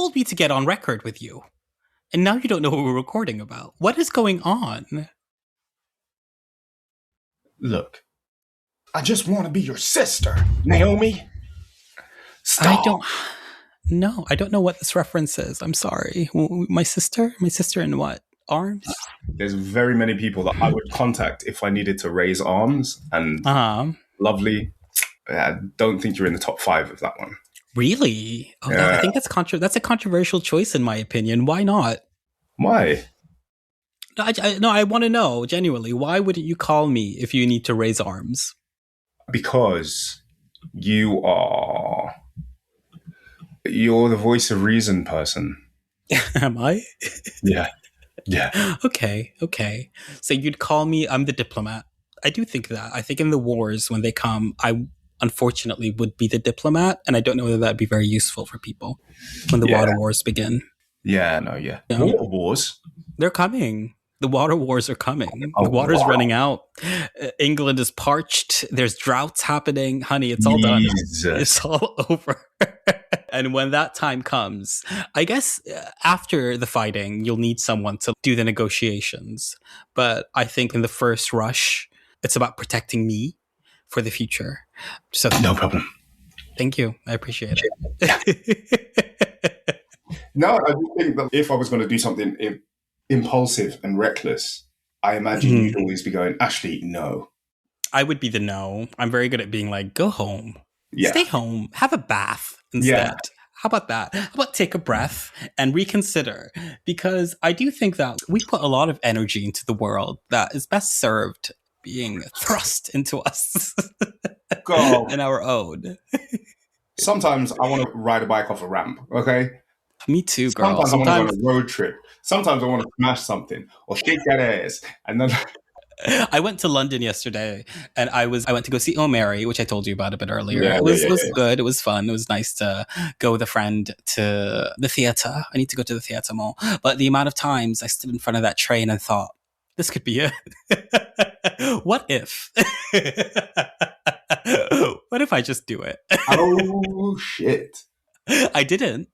told me to get on record with you. And now you don't know what we're recording about. What is going on? Look, I just want to be your sister, Naomi. Stop. I don't know what this reference is. I'm sorry. My sister? My sister in what? Arms? There's very many people that I would contact if I needed to raise arms. And lovely, I don't think you're in the top 5 of that one. Really? Oh, no, I think that's a controversial choice in my opinion. Why not? Why? I want to know, genuinely, why wouldn't you call me if you need to raise arms? Because you're the voice of reason person. Am I? Yeah. Okay. So you'd call me, I'm the diplomat. I do think that. I think in the wars, when they come, I unfortunately would be the diplomat, and I don't know whether that'd be very useful for people when the water wars begin. Yeah. Water wars? They're coming. The water wars are coming. The water's running out. England is parched. There's droughts happening. Honey, it's all done. It's all over. And when that time comes, I guess after the fighting, you'll need someone to do the negotiations. But I think in the first rush, it's about protecting me for the future. So no problem. Thank you. I appreciate it. No, I do think that if I was going to do something impulsive and reckless, I imagine you'd always be going, Ashley, no. I would be the no. I'm very good at being like, go home. Yeah. Stay home. Have a bath instead. Yeah. How about that? How about take a breath and reconsider? Because I do think that we put a lot of energy into the world that is best served being thrust into us in our own. Sometimes I want to ride a bike off a ramp, okay? Me too, girl. Sometimes I want to go on a road trip. Sometimes I want to smash something or shake that ass. And then I went to London yesterday, and I went to go see Oh Mary, which I told you about a bit earlier. Yeah, it was good. It was fun. It was nice to go with a friend to the theatre. I need to go to the theatre more. But the amount of times I stood in front of that train and thought, this could be it. What if? What if I just do it? Oh, shit. I didn't,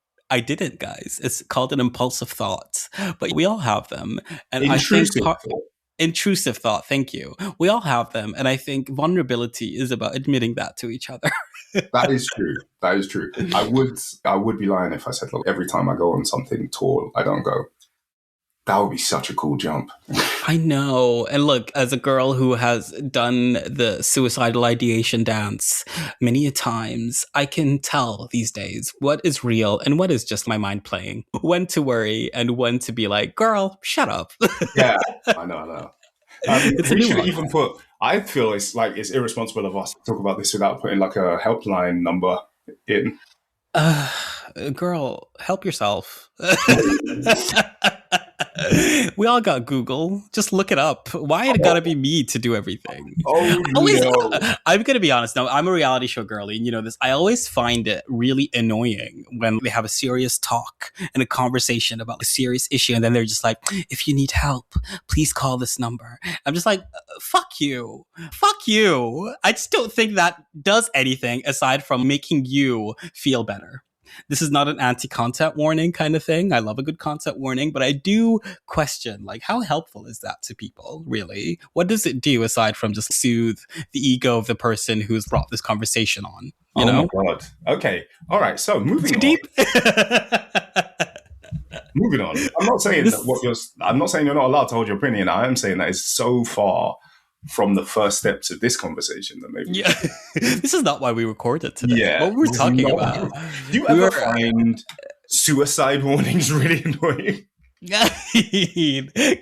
guys. It's called an impulsive thought. But we all have them. And intrusive thought. Thank you. We all have them. And I think vulnerability is about admitting that to each other. That is true. I would be lying if I said, look, every time I go on something tall, I don't go, that would be such a cool jump. I know. And look, as a girl who has done the suicidal ideation dance many a times, I can tell these days what is real and what is just my mind playing. When to worry and when to be like, girl, shut up. Yeah, I know. We should even I feel it's irresponsible of us to talk about this without putting like a helpline number in. Girl, help yourself. We all got Google. Just look it up. Why it gotta be me to do everything? No. I'm gonna be honest. Now, I'm a reality show girly, and you know this. I always find it really annoying when they have a serious talk and a conversation about a serious issue, and then they're just like, if you need help, please call this number. I'm just like, fuck you. I just don't think that does anything aside from making you feel better. This is not an anti-content warning kind of thing. I love a good content warning, but I do question, like, how helpful is that to people, really? What does it do aside from just soothe the ego of the person who's brought this conversation on? You know? My God. Okay. All right. So moving Too deep? Moving on. I'm not saying you're not allowed to hold your opinion. I am saying that it's so far from the first steps of this conversation that maybe this is not why we recorded today. Yeah, what were we talking about? Do you ever find suicide warnings really annoying?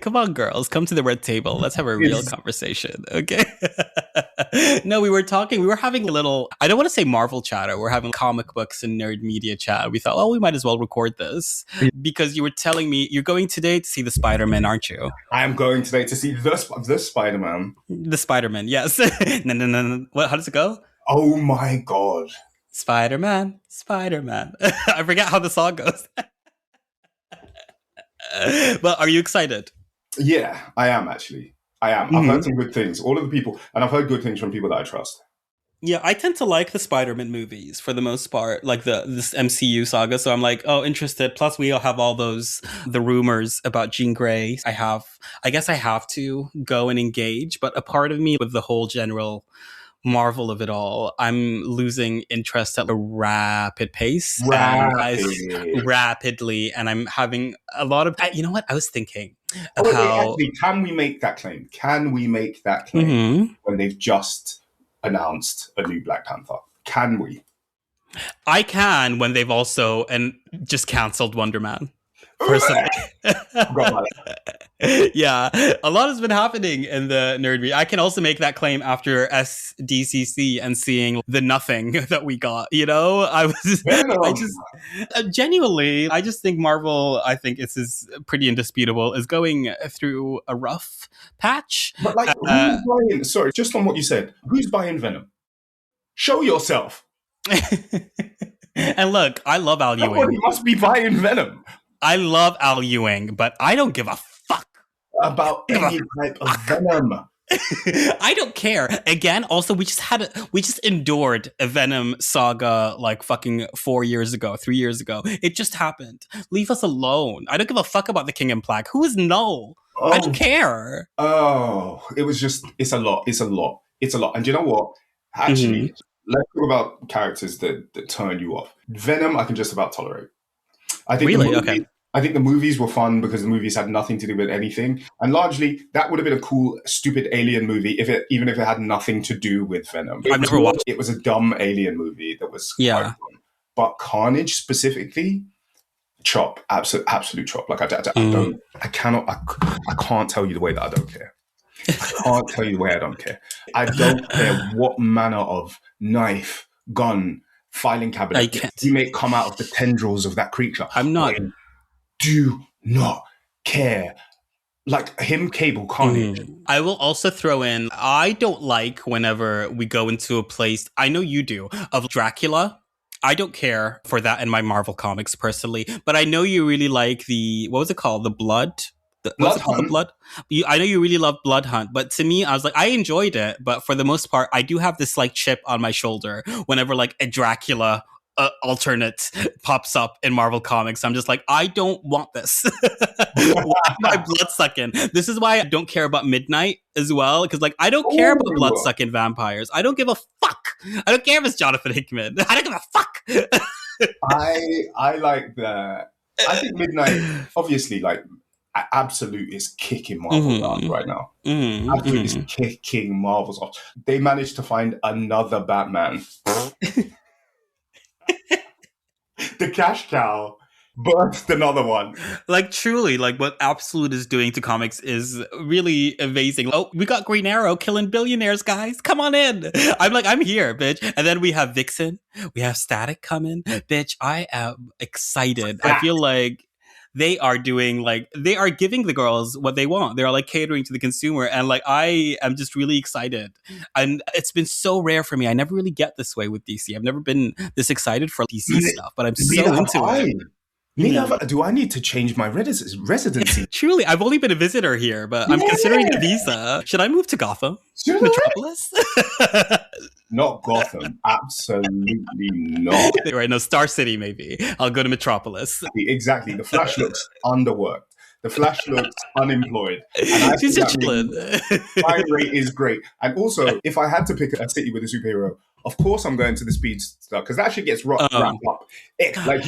Come on, girls, come to the red table. Let's have a real conversation, okay? No, we were having a little, I don't want to say Marvel chatter. We're having comic books and nerd media chat. We thought, we might as well record this because you were telling me you're going today to see the Spiderman, aren't you? I am going today to see the Spiderman. The Spiderman, yes. No. What? How does it go? Oh my God. Spiderman. I forget how the song goes. But are you excited? Yeah, I am actually. I am. I've heard some good things. All of the people, and I've heard good things from people that I trust. Yeah, I tend to like the Spider-Man movies for the most part, like this MCU saga. So I'm like, oh, interested. Plus, we all have all the rumors about Jean Grey. I guess I have to go and engage. But a part of me with the whole general Marvel of it all, I'm losing interest at a rapid pace and rapidly. And I'm having a lot of, you know what? I was thinking of wait, how. actually, can we make that claim? Can we make that claim when they've just announced a new Black Panther? Can we? I can when they've also just cancelled Wonder Man. Personally. Yeah, a lot has been happening in the nerd read. I can also make that claim after SDCC and seeing the nothing that we got. You know, genuinely, I just think Marvel, I think is pretty indisputable, is going through a rough patch. But like, who's buying? Sorry, just on what you said, who's buying Venom? Show yourself. And look, I love Al Ewing. Somebody must be buying Venom. I love Al Ewing, but I don't give a fuck about any type of Venom. I don't care. Again, also, we just endured a Venom saga like fucking 3 years ago. It just happened. Leave us alone. I don't give a fuck about the King in Black. Who is Null? I don't care. Oh, it's a lot. And you know what? Actually, let's talk about characters that turn you off. Venom, I can just about tolerate. I think okay. I think the movies were fun because the movies had nothing to do with anything. And largely, that would have been a cool, stupid alien movie even if it had nothing to do with Venom. I've never watched it. It was a dumb alien movie that was quite fun. But Carnage specifically, chop, absolute chop. Like I can't tell you the way that I don't care. I can't tell you the way I don't care. I don't care what manner of knife, gun, filing cabinet you may come out of the tendrils of that creature. I'm not. I do not care. Like him, Cable, Carnage. I will also throw in, I don't like whenever we go into a place, I know you do, of Dracula. I don't care for that in my Marvel comics personally, but I know you really like what was it called? The Blood? I know you really love Blood Hunt, but to me, I was like, I enjoyed it, but for the most part, I do have this like chip on my shoulder whenever like a Dracula alternate pops up in Marvel comics. I'm just like, I don't want this. My blood sucking. This is why I don't care about Midnight as well, because like I don't care about blood sucking vampires. I don't give a fuck. I don't care if it's Jonathan Hickman. I don't give a fuck. I like that. I think Midnight, obviously, like Absolute is kicking Marvel off right now. Absolute is kicking Marvel's off. They managed to find another Batman. The cash cow birthed another one. Like truly, like what Absolute is doing to comics is really amazing. Oh, we got Green Arrow killing billionaires, guys. Come on in. I'm here, bitch. And then we have Vixen. We have Static coming. Bitch, I am excited. I feel like they are giving the girls what they want. They're like catering to the consumer. And like, I am just really excited. And it's been so rare for me. I never really get this way with DC. I've never been this excited for DC stuff, but I'm so into it. Do I need to change my residency? Truly, I've only been a visitor here, but I'm considering a visa. Should I move to Gotham? Metropolis? Not Gotham. Absolutely not. Right, no, Star City maybe. I'll go to Metropolis. Exactly. The Flash looks underworked. The Flash looks unemployed. She's just chilling. Crime rate is great. And also, if I had to pick a city with a superhero, of course I'm going to the speed stuff, because that shit gets wrapped up. Like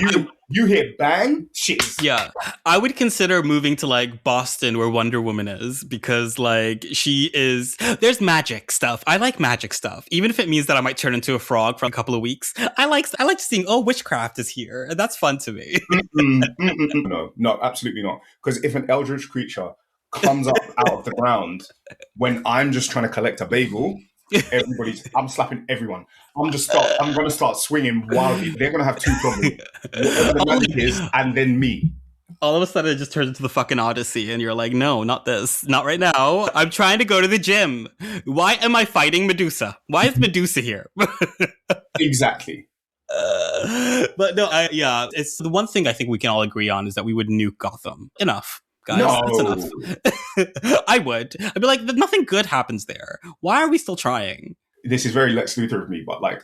you hear bang, shit. Yeah. I would consider moving to like Boston where Wonder Woman is, because like there's magic stuff. I like magic stuff. Even if it means that I might turn into a frog for a couple of weeks. I like seeing, witchcraft is here. And that's fun to me. No, absolutely not. Because if an eldritch creature comes up out of the ground when I'm just trying to collect a bagel, I'm slapping everyone. I'm going to start swinging wildly. They're going to have two problems. Whatever the magic is, and then me. All of a sudden, it just turns into the fucking Odyssey, and you're like, no, not this. Not right now. I'm trying to go to the gym. Why am I fighting Medusa? Why is Medusa here? Exactly. But no, it's the one thing I think we can all agree on is that we would nuke Gotham. Enough. Guys, that's enough. I'd be like, nothing good happens there. Why are we still trying? this is very Lex Luthor of me, but like,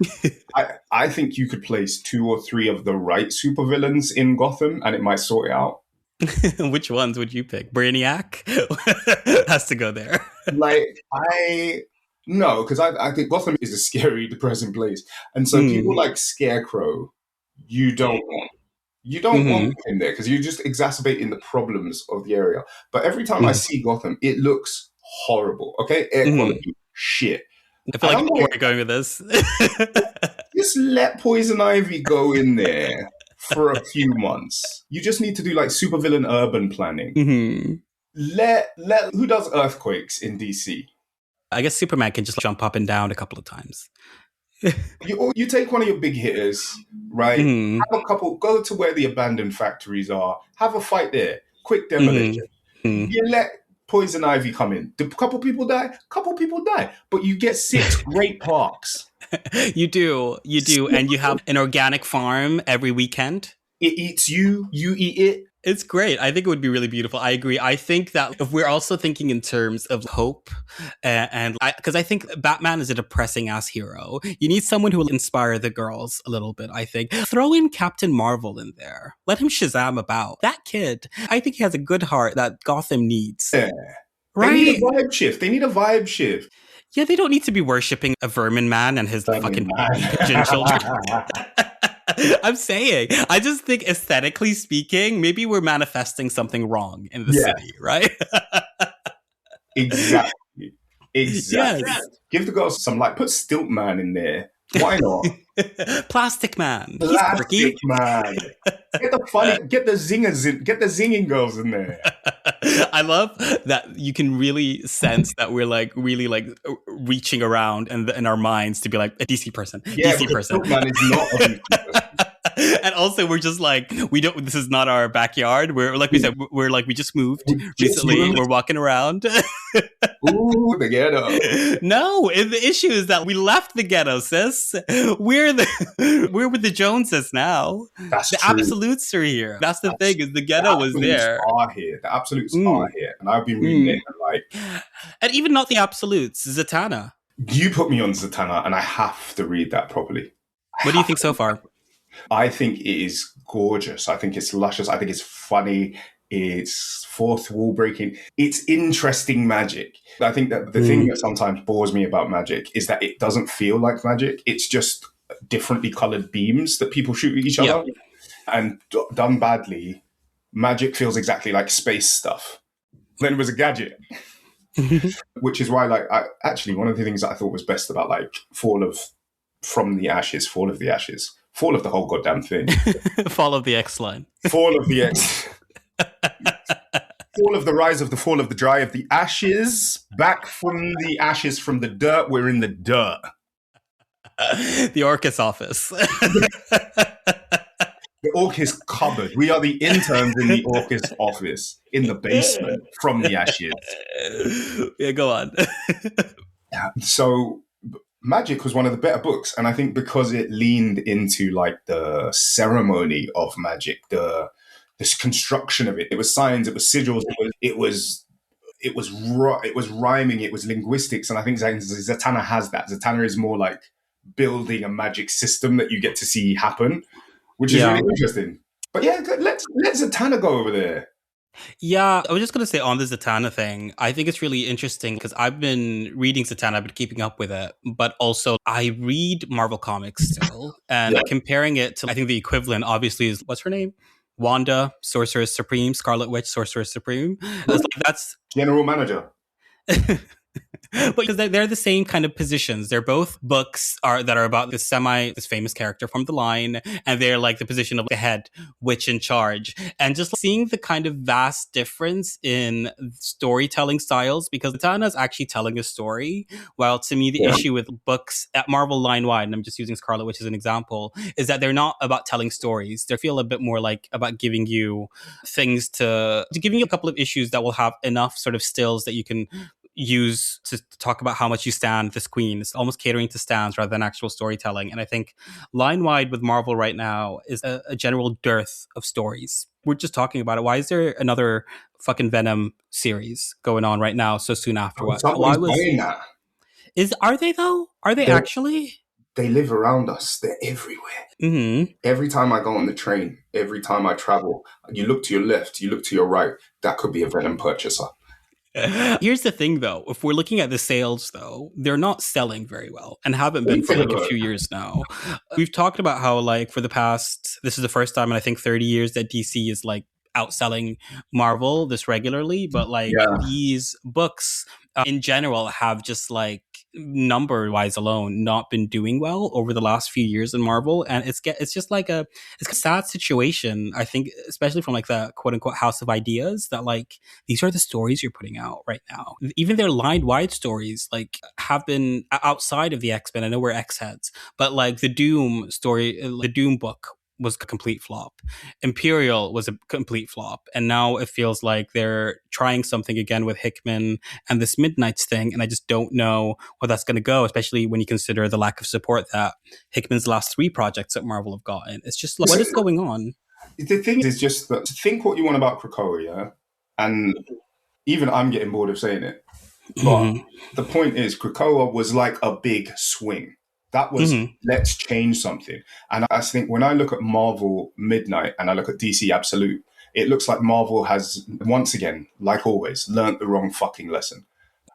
I think you could place 2 or 3 of the right supervillains in Gotham, and it might sort it out. Which ones would you pick? Brainiac has to go there. Like, no, because I think Gotham is a scary, depressing place, and so people like Scarecrow, you don't want. You don't want him there because you're just exacerbating the problems of the area. But every time I see Gotham, it looks horrible. Okay, air quality, shit. I feel like where you're going with this. Just let Poison Ivy go in there for a few months. You just need to do like supervillain urban planning. Let who does earthquakes in DC? I guess Superman can just jump up and down a couple of times. You take one of your big hitters, right? Have a couple, go to where the abandoned factories are, have a fight there, quick demolition. You let Poison Ivy come in. Do a couple people die? Couple people die. But you get 6 great parks. You do. And you have an organic farm every weekend. It eats you, you eat it. It's great. I think it would be really beautiful. I agree. I think that if we're also thinking in terms of hope, because I think Batman is a depressing ass hero. You need someone who will inspire the girls a little bit, I think. Throw in Captain Marvel in there. Let him Shazam about. That kid, I think he has a good heart that Gotham needs. Yeah. Right? They need a vibe shift. Yeah, they don't need to be worshipping a vermin man and his fucking pigeon children. I'm saying, I just think aesthetically speaking, maybe we're manifesting something wrong in the city, right? Exactly. Yes. Give the girls some light. Put Stilt Man in there. Why not? Plastic Man. Plastic Man. Get the zingers in. Get the zinging girls in there. I love that you can really sense that we're like really like reaching around in our minds to be like a DC person. Yeah, DC person. Man is not a DC person. And also we're just like, this is not our backyard. We're like we said, we're like, we just moved recently. We're walking around. Ooh, the ghetto. No, the issue is that we left the ghetto, sis. We're with the Joneses now. That's the true. Absolutes are here. That's the thing, is the ghetto was there. The Absolutes are here. And I've been reading it and like... And even not the Absolutes, Zatanna. You put me on Zatanna and I have to read that properly. What do you think so far? I think it is gorgeous. I think it's luscious. I think it's funny. It's fourth wall breaking. It's interesting magic. I think that the thing that sometimes bores me about magic is that it doesn't feel like magic. It's just differently colored beams that people shoot at each other. And done badly, magic feels exactly like space stuff. Then it was a gadget. Which is why, like, actually, one of the things that I thought was best about, like, Fall of the whole goddamn thing. Fall of the X line. Fall of the X. Fall of the rise of the fall of the dry of the ashes. Back from the ashes from the dirt. We're in the dirt. The Orcus office. The Orcus cupboard. We are the interns in the Orcus office in the basement from the ashes. Yeah, go on. So Magic was one of the better books, and I think because it leaned into like the ceremony of magic, this construction of it. It was signs, it was sigils, it was rhyming, it was linguistics, and I think Zatanna has that. Zatanna is more like building a magic system that you get to see happen, which is really interesting. But yeah, let Zatanna go over there. Yeah, I was just going to say on the Zatanna thing, I think it's really interesting because I've been reading Zatanna, I've been keeping up with it, but also I read Marvel Comics still, and comparing it to, I think the equivalent obviously is, what's her name? Wanda, Sorceress Supreme, Scarlet Witch, Sorceress Supreme. That's General Manager. But because they're the same kind of positions. They're both books that are about this famous character from the line, and they're like the position of the head witch in charge. And just seeing the kind of vast difference in storytelling styles, because Zatanna is actually telling a story, while to me the issue with books at Marvel line-wide, and I'm just using Scarlet Witch as an example, is that they're not about telling stories. They feel a bit more like about giving you things to giving you a couple of issues that will have enough sort of stills that you can use to talk about how much you stand this queen. It's almost catering to stands rather than actual storytelling. And I think line-wide with Marvel right now is a general dearth of stories. We're just talking about it. Why is there another fucking Venom series going on right now so soon after? Someone's buying that. Are they though? Are they They're- actually? they live around us. They're everywhere. Mm-hmm. Every time I go on the train, every time I travel, you look to your left, you look to your right, that could be a Venom purchaser. Here's the thing, though. If we're looking at the sales, though, they're not selling very well and haven't been for like a few years now. We've talked about how, like, for the past, this is the first time in I think 30 years that DC is like outselling Marvel this regularly, but like these books in general have just like number wise alone not been doing well over the last few years in Marvel, and it's just like it's a sad situation, I think, especially from like the quote unquote house of ideas, that like these are the stories you're putting out right now. Even their line wide stories like have been outside of the X-Men. I know we're X-heads, but like the Doom story, the Doom book was a complete flop. Imperial was a complete flop. And now it feels like they're trying something again with Hickman and this Midnight's thing. And I just don't know where that's going to go, especially when you consider the lack of support that Hickman's last 3 projects at Marvel have gotten. It's just like, what is going on? The thing is just that, to think what you want about Krakoa, yeah? And even I'm getting bored of saying it. But the point is, Krakoa was like a big swing. That was, let's change something. And I think when I look at Marvel Midnight and I look at DC Absolute, it looks like Marvel has, once again, like always, learnt the wrong fucking lesson.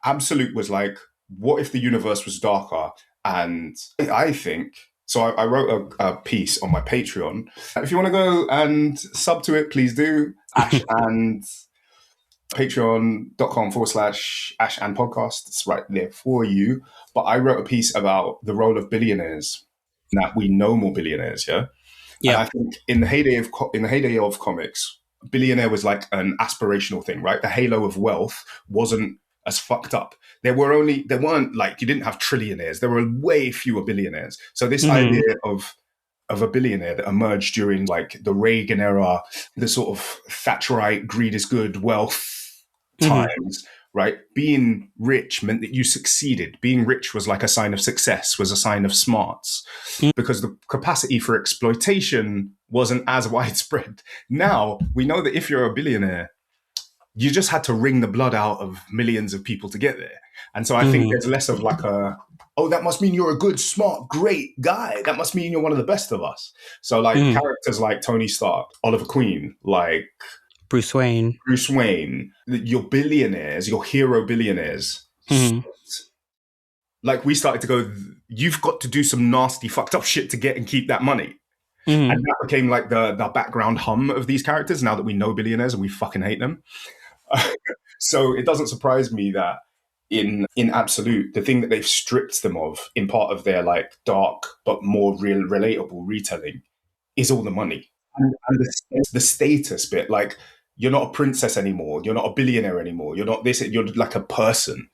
Absolute was like, what if the universe was darker? And I think, so I wrote a piece on my Patreon. If you want to go and sub to it, please do. Ash and patreon.com/Ash and podcast. It's right there for you. But I wrote a piece about the role of billionaires, that we know more billionaires, yeah? And I think in the heyday of comics, billionaire was like an aspirational thing, right? The halo of wealth wasn't as fucked up. There weren't like, you didn't have trillionaires. There were way fewer billionaires. So this idea of a billionaire that emerged during like the Reagan era, the sort of Thatcherite greed is good wealth times, right? Being rich meant that you succeeded. Being rich was like a sign of success, was a sign of smarts, because the capacity for exploitation wasn't as widespread. Now we know that if you're a billionaire, you just had to wring the blood out of millions of people to get there. And so I think there's less of like oh, that must mean you're a good, smart, great guy. That must mean you're one of the best of us. So like characters like Tony Stark, Oliver Queen, like Bruce Wayne, your billionaires, your hero billionaires. Like we started to go, you've got to do some nasty, fucked up shit to get and keep that money. And that became like the background hum of these characters now that we know billionaires and we fucking hate them. So it doesn't surprise me that in Absolute, the thing that they've stripped them of in part of their like dark but more relatable retelling is all the money and the status bit. Like, you're not a princess anymore. You're not a billionaire anymore. You're not this. You're like a person.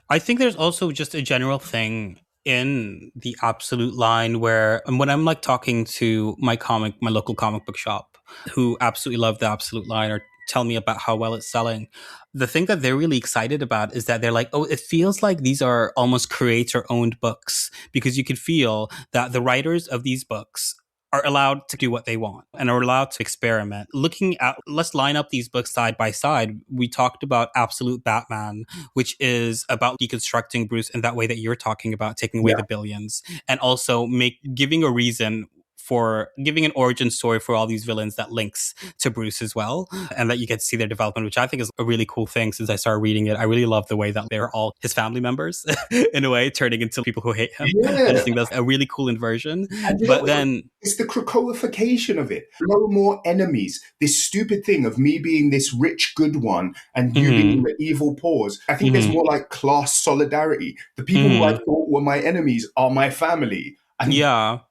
I think there's also just a general thing in the Absolute line where, and when I'm like talking to my local comic book shop, who absolutely love the Absolute line or tell me about how well it's selling, the thing that they're really excited about is that they're like, oh, it feels like these are almost creator-owned books, because you could feel that the writers of these books are allowed to do what they want and are allowed to experiment. Let's line up these books side by side. We talked about Absolute Batman, which is about deconstructing Bruce in that way that you're talking about, taking away the billions, and also giving a reason for giving an origin story for all these villains that links to Bruce as well, and that you get to see their development, which I think is a really cool thing. Since I started reading it, I really love the way that they're all his family members in a way, turning into people who hate him. I just think that's a really cool inversion. But then it's the Krakoification of it. No more enemies. This stupid thing of me being this rich good one and you being the evil pawns. I think there's more like class solidarity. The people who I thought were my enemies are my family. And yeah.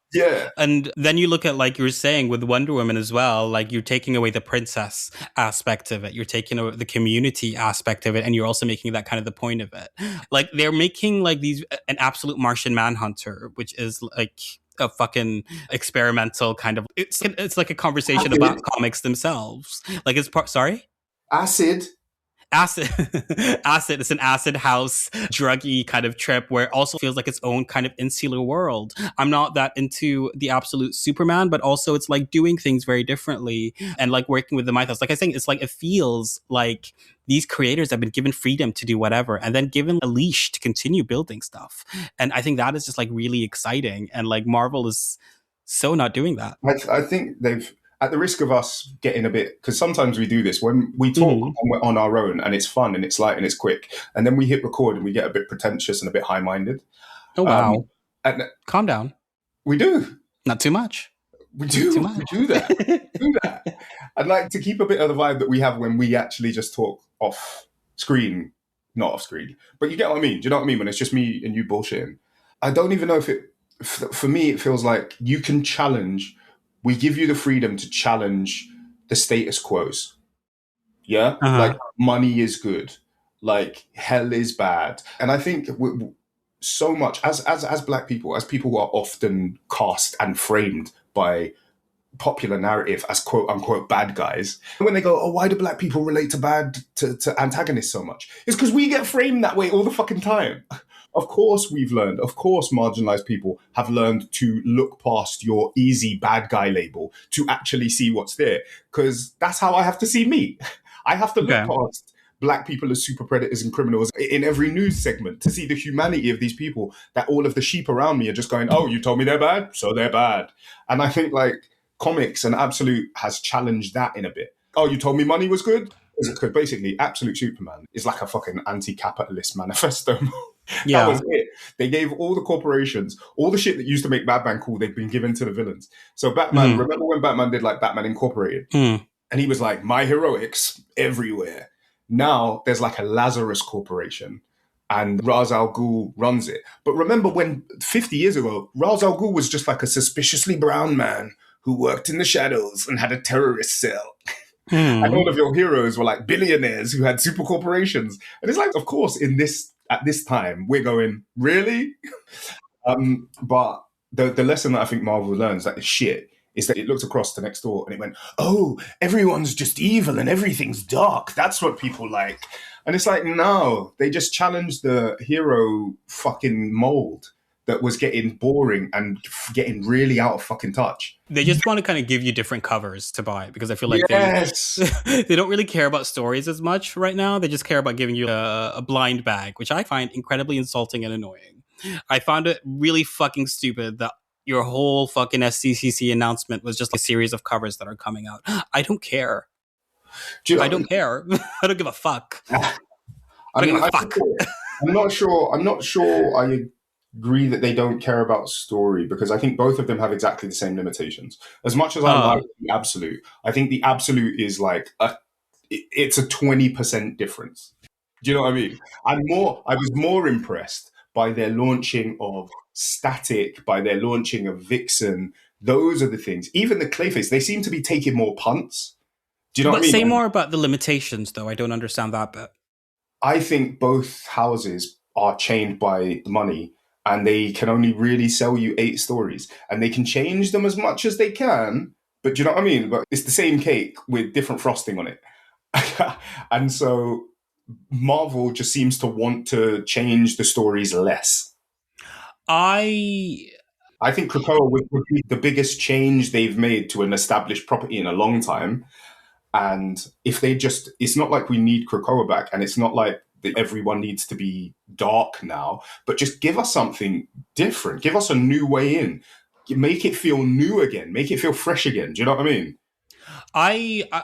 And then you look at, like you were saying, with Wonder Woman as well, like you're taking away the princess aspect of it. You're taking away the community aspect of it. And you're also making that kind of the point of it. Like they're making like an absolute Martian Manhunter, which is like a fucking experimental kind of, it's like a conversation about comics themselves. Like sorry? Acid. acid. Acid. It's an acid house, druggy kind of trip where it also feels like its own kind of insular world. I'm not that into the absolute Superman, but also it's like doing things very differently and like working with the mythos. Like I think it's like it feels like these creators have been given freedom to do whatever and then given a leash to continue building stuff. And I think that is just like really exciting. And like Marvel is so not doing that. I think they've, at the risk of us getting a bit, because sometimes we do this when we talk on our own and it's fun and it's light and it's quick, and then we hit record and we get a bit pretentious and a bit high-minded. Oh, wow. And calm down. We do. Not too much. We do. We do that. We do that. I'd like to keep a bit of the vibe that we have when we actually just talk off screen, not off screen. But you get what I mean. Do you know what I mean? When it's just me and you bullshitting. I don't even know if it, for me, it feels like you can challenge. We give you the freedom to challenge the status quos. Yeah? Like money is good. Like hell is bad. And I think so much as Black people, as people who are often cast and framed by popular narrative as quote unquote bad guys, when they go, oh, why do Black people relate to antagonists so much? It's because we get framed that way all the fucking time. Of course we've learned, of course marginalized people have learned to look past your easy bad guy label to actually see what's there. Because that's how I have to see me. I have to look past Black people as super predators and criminals in every news segment to see the humanity of these people, that all of the sheep around me are just going, oh, you told me they're bad, so they're bad. And I think like comics and Absolute has challenged that in a bit. Oh, you told me money was good? Because basically Absolute Superman is like a fucking anti-capitalist manifesto. Yeah. That was it. They gave all the corporations, all the shit that used to make Batman cool, they've been given to the villains. So Batman, remember when Batman did like Batman Incorporated? And he was like, my heroics everywhere. Now there's like a Lazarus Corporation and Ra's al Ghul runs it. But remember when 50 years ago, Ra's al Ghul was just like a suspiciously brown man who worked in the shadows and had a terrorist cell. And all of your heroes were like billionaires who had super corporations. And it's like, of course, at this time, we're going, really? But the lesson that I think Marvel learns that is shit is that it looked across to next door and it went, oh, everyone's just evil and everything's dark. That's what people like. And it's like, no, they just challenged the hero fucking mold that was getting boring and getting really out of fucking touch. They just want to kind of give you different covers to buy because I feel like they don't really care about stories as much right now. They just care about giving you a blind bag, which I find incredibly insulting and annoying. I found it really fucking stupid that your whole fucking SCCC announcement was just a series of covers that are coming out. I don't care. I don't care. I don't give a fuck. I'm not sure I agree that they don't care about story because I think both of them have exactly the same limitations. As much as I like the Absolute, I think the Absolute is like it's a 20% difference. Do you know what I mean? I was more impressed by their launching of Static, by their launching of Vixen. Those are the things. Even the Clayface, they seem to be taking more punts. Do you know what I mean? But say more about the limitations, though. I don't understand that bit. I think both houses are chained by money and they can only really sell you 8 stories and they can change them as much as they can. But do you know what I mean? But it's the same cake with different frosting on it. And so Marvel just seems to want to change the stories less. I think Krakoa would be the biggest change they've made to an established property in a long time. And if they just, it's not like we need Krakoa back, and it's not like that everyone needs to be dark now, but just give us something different. Give us a new way in. Make it feel new again. Make it feel fresh again. Do you know what I mean?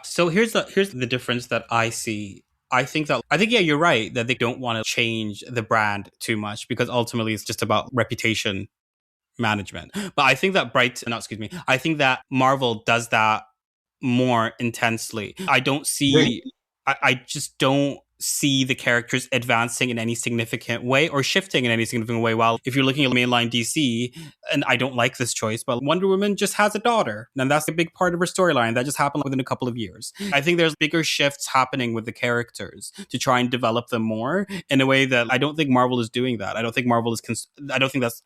So here's the difference that I see. I think yeah, you're right that they don't want to change the brand too much because ultimately it's just about reputation management. But I think that I think that Marvel does that more intensely. I just don't see the characters advancing in any significant way or shifting in any significant way. While if you're looking at mainline DC, and I don't like this choice, but Wonder Woman just has a daughter, and that's a big part of her storyline that just happened within a couple of years. I think there's bigger shifts happening with the characters to try and develop them more in a way that I don't think Marvel is doing that. I don't think Marvel is. I don't think that's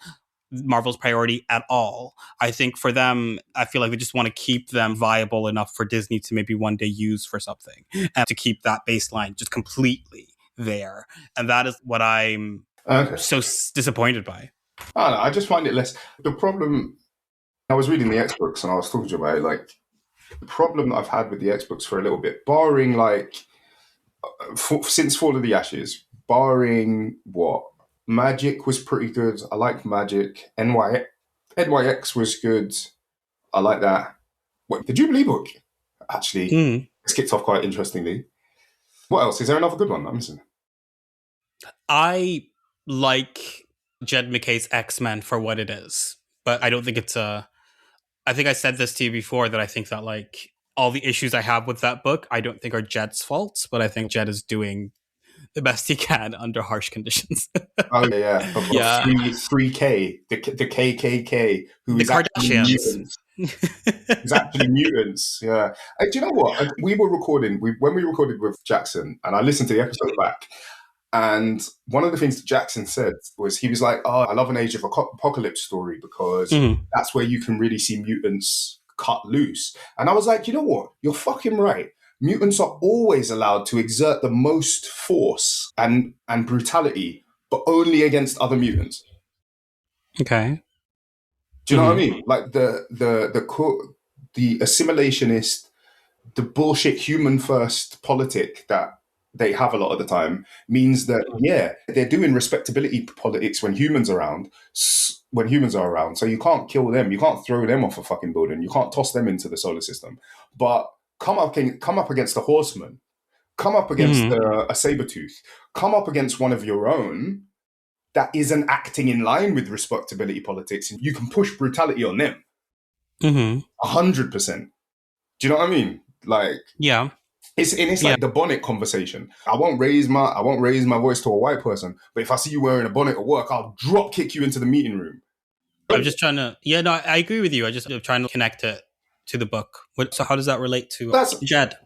Marvel's priority at all. I think for them, I feel like they just want to keep them viable enough for Disney to maybe one day use for something, and to keep that baseline just completely there. And that is what I'm so disappointed by. I don't know, I just find it less. The problem, I was reading the X books and I was talking to you about it, like, the problem that I've had with the X books for a little bit, barring like, since Fall of the Ashes, barring what? Magic was pretty good. I liked Magic. NYX was good. I like that. What, the Jubilee book, actually, it's kicked off quite interestingly. What else? Is there another good one I'm missing? I like Jed McKay's X-Men for what it is, but I don't think it's a... I think I said this to you before, that I think that like all the issues I have with that book, I don't think are Jed's fault, but I think Jed is doing the best he can under harsh conditions. Oh yeah. 3K, the KKK, who is actually mutants. It's actually mutants. Yeah. Do you know what? We were recording. When we recorded with Jackson, and I listened to the episode back, and one of the things that Jackson said was, he was like, "Oh, I love an Age of Apocalypse story because that's where you can really see mutants cut loose." And I was like, you know what? You're fucking right. Mutants are always allowed to exert the most force and brutality, but only against other mutants. Okay. Do you know what I mean? Like the assimilationist, the bullshit human first politic that they have a lot of the time means that, yeah, they're doing respectability politics when humans are around. So you can't kill them. You can't throw them off a fucking building. You can't toss them into the solar system. But come up against a horseman, come up against a Sabretooth, come up against one of your own that isn't acting in line with respectability politics, and you can push brutality on them. 100%. Do you know what I mean? Like, yeah. It's like the bonnet conversation. I won't raise my voice to a white person, but if I see you wearing a bonnet at work, I'll drop kick you into the meeting room. I'm just trying to... Yeah, no, I agree with you. I'm trying to connect it to the book. So how does that relate to Jed?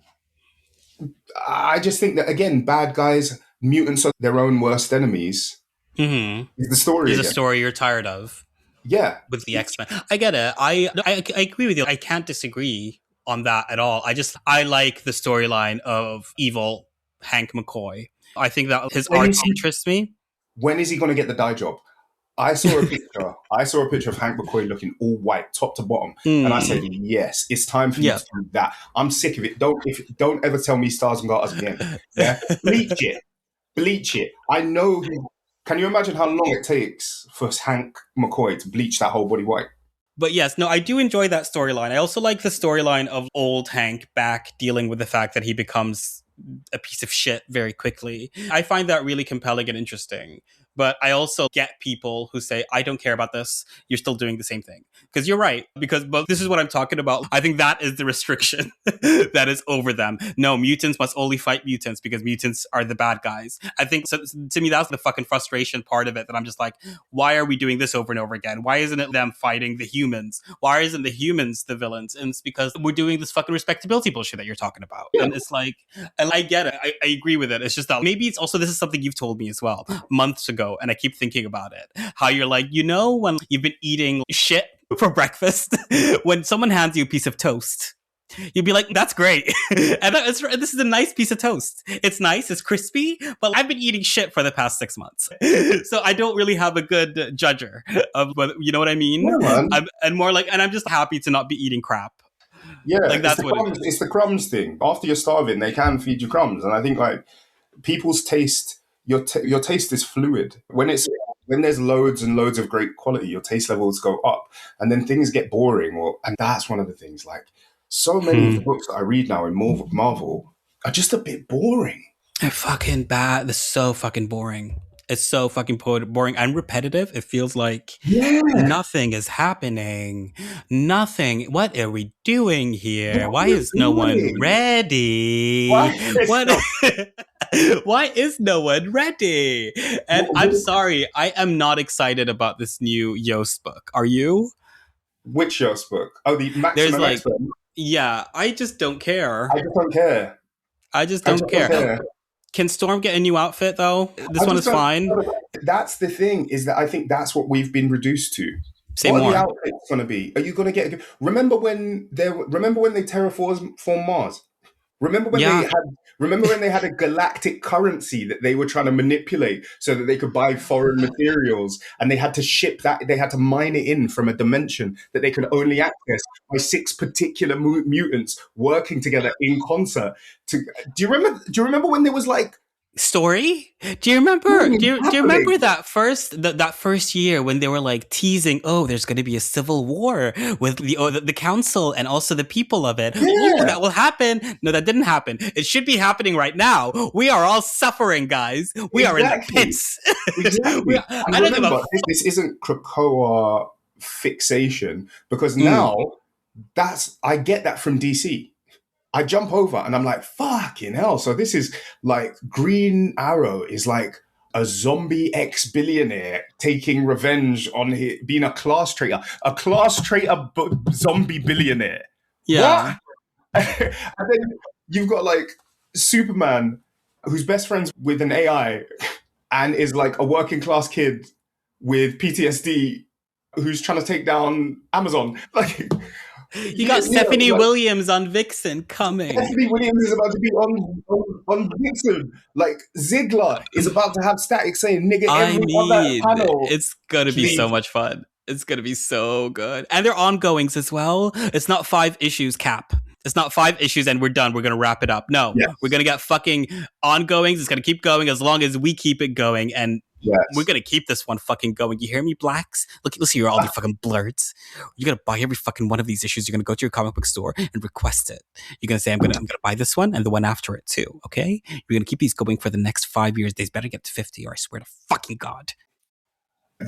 I just think that, again, bad guys, mutants are their own worst enemies. Is the story. Is a story you're tired of. Yeah. With the X-Men. I get it. I agree with you. I can't disagree on that at all. I like the storyline of evil Hank McCoy. I think that his art interests me. When is he going to get the dye job? I saw a picture of Hank McCoy looking all white, top to bottom, and I said, "Yes, it's time for you to do that." I'm sick of it. Don't ever tell me Stars and Garters again. Yeah, bleach it. I know. Can you imagine how long it takes for Hank McCoy to bleach that whole body white? But yes, no, I do enjoy that storyline. I also like the storyline of old Hank back dealing with the fact that he becomes a piece of shit very quickly. I find that really compelling and interesting. But I also get people who say, I don't care about this. You're still doing the same thing. Because you're right. But this is what I'm talking about. I think that is the restriction that is over them. No, mutants must only fight mutants because mutants are the bad guys. I think, so, to me, that's the fucking frustration part of it, that I'm just like, why are we doing this over and over again? Why isn't it them fighting the humans? Why isn't the humans the villains? And it's because we're doing this fucking respectability bullshit that you're talking about. Yeah. And it's like, and I get it. I agree with it. It's just that maybe it's also, this is something you've told me as well months ago. And I keep thinking about it. How you're like, when you've been eating shit for breakfast, when someone hands you a piece of toast, you'd be like, that's great. And this is a nice piece of toast. It's nice, it's crispy, but I've been eating shit for the past 6 months. So I don't really have a good judger of whether, you know what I mean? Yeah, I'm just happy to not be eating crap. Yeah, like that's what it is. It's the crumbs thing. After you're starving, they can feed you crumbs. And I think like people's taste, your taste is fluid. When there's loads and loads of great quality, your taste levels go up, and then things get boring. And that's one of the things. Like so many of the books that I read now in Marvel are just a bit boring. They're fucking bad. They're so fucking boring. It's so fucking boring and repetitive. It feels like nothing is happening. Nothing. What are we doing here? Why is no one ready? Why is no one ready? And I'm sorry, I am not excited about this new Yost book. Are you? Which Yost book? Oh, the Maximum Expert. Yeah, I just don't care. I just don't care. Can Storm get a new outfit though? This one is fine. That's the thing, is that I think that's what we've been reduced to. Say What are the more. outfits going to be? Are you going to get? Remember when they terraformed Mars? Remember when they Yeah, had remember when they had a galactic currency that they were trying to manipulate so that they could buy foreign materials, and they had to ship that, they had to mine it in from a dimension that they could only access by six particular mutants working together in concert. To do you remember when there was like story. Do you remember? Do you remember happening? that first year when they were like teasing? Oh, there's going to be a civil war with the council and also the people of it. Oh, Yeah, that will happen. No, that didn't happen. It should be happening right now. We are all suffering, guys. We are in the exactly. pits. Exactly. I And don't give a remember, this isn't Krakoa fixation, because Mm. now I get that from DC. I jump over and I'm like, fucking hell. So this is like Green Arrow is like a zombie ex-billionaire taking revenge on being a class traitor zombie billionaire. Yeah. What? And then you've got like Superman, who's best friends with an AI and is like a working class kid with PTSD who's trying to take down Amazon. Like, You got Stephanie Williams on Vixen coming. Anthony Williams is about to be on Vixen. Like, Ziglar is about to have static saying nigga I every other mean, panel. it's gonna be so Please. much fun. It's gonna be so good. And they're ongoings as well. It's not 5 issues cap. It's not 5 issues and we're done. We're gonna wrap it up. No, Yes. we're gonna get fucking ongoings. It's gonna keep going as long as we keep it going. And we're Yes. gonna keep this one fucking going. You hear me, blacks? Look, listen, you're all you fucking blurs. You're gonna buy every fucking one of these issues. You're gonna go to your comic book store and request it. You're gonna say, I'm gonna buy this one and the one after it too. Okay? You're gonna keep these going for the next 5 years. They better get to 50, or I swear to fucking God.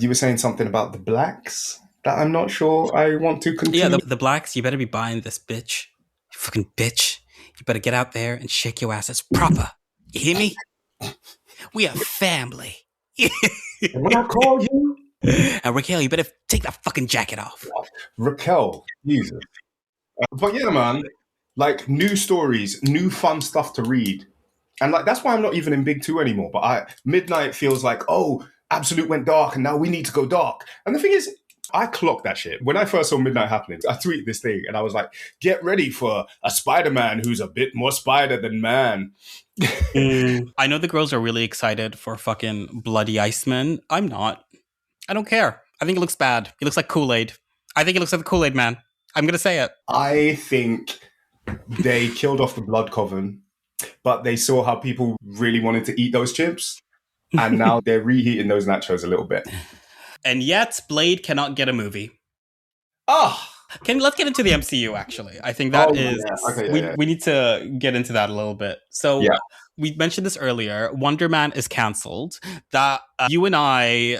You were saying something about the blacks that I'm not sure I want to continue. Yeah, the blacks, you better be buying this, bitch. You fucking bitch. You better get out there and shake your ass. It's proper. You hear me? We are family. And when I call you, And Raquel, you better take that fucking jacket off. Raquel, Jesus. But yeah, man, like new stories, new fun stuff to read. And like that's why I'm not even in Big Two anymore. But Midnight feels like, oh, Absolute went dark and now we need to go dark. And the thing is, I clocked that shit. When I first saw Midnight happening, I tweeted this thing and I was like, get ready for a Spider-Man who's a bit more spider than man. I know the girls are really excited for fucking Bloody Iceman. I'm not. I don't care. I think it looks bad. He looks like Kool-Aid. I think he looks like the Kool-Aid man. I'm going to say it. I think they killed off the Blood Coven, but they saw how people really wanted to eat those chips. And now they're reheating those nachos a little bit. And yet, Blade cannot get a movie. Oh, Let's get into the MCU, actually. I think that is... Yeah. Okay, we need to get into that a little bit. So, we mentioned this earlier. Wonder Man is cancelled. That you and I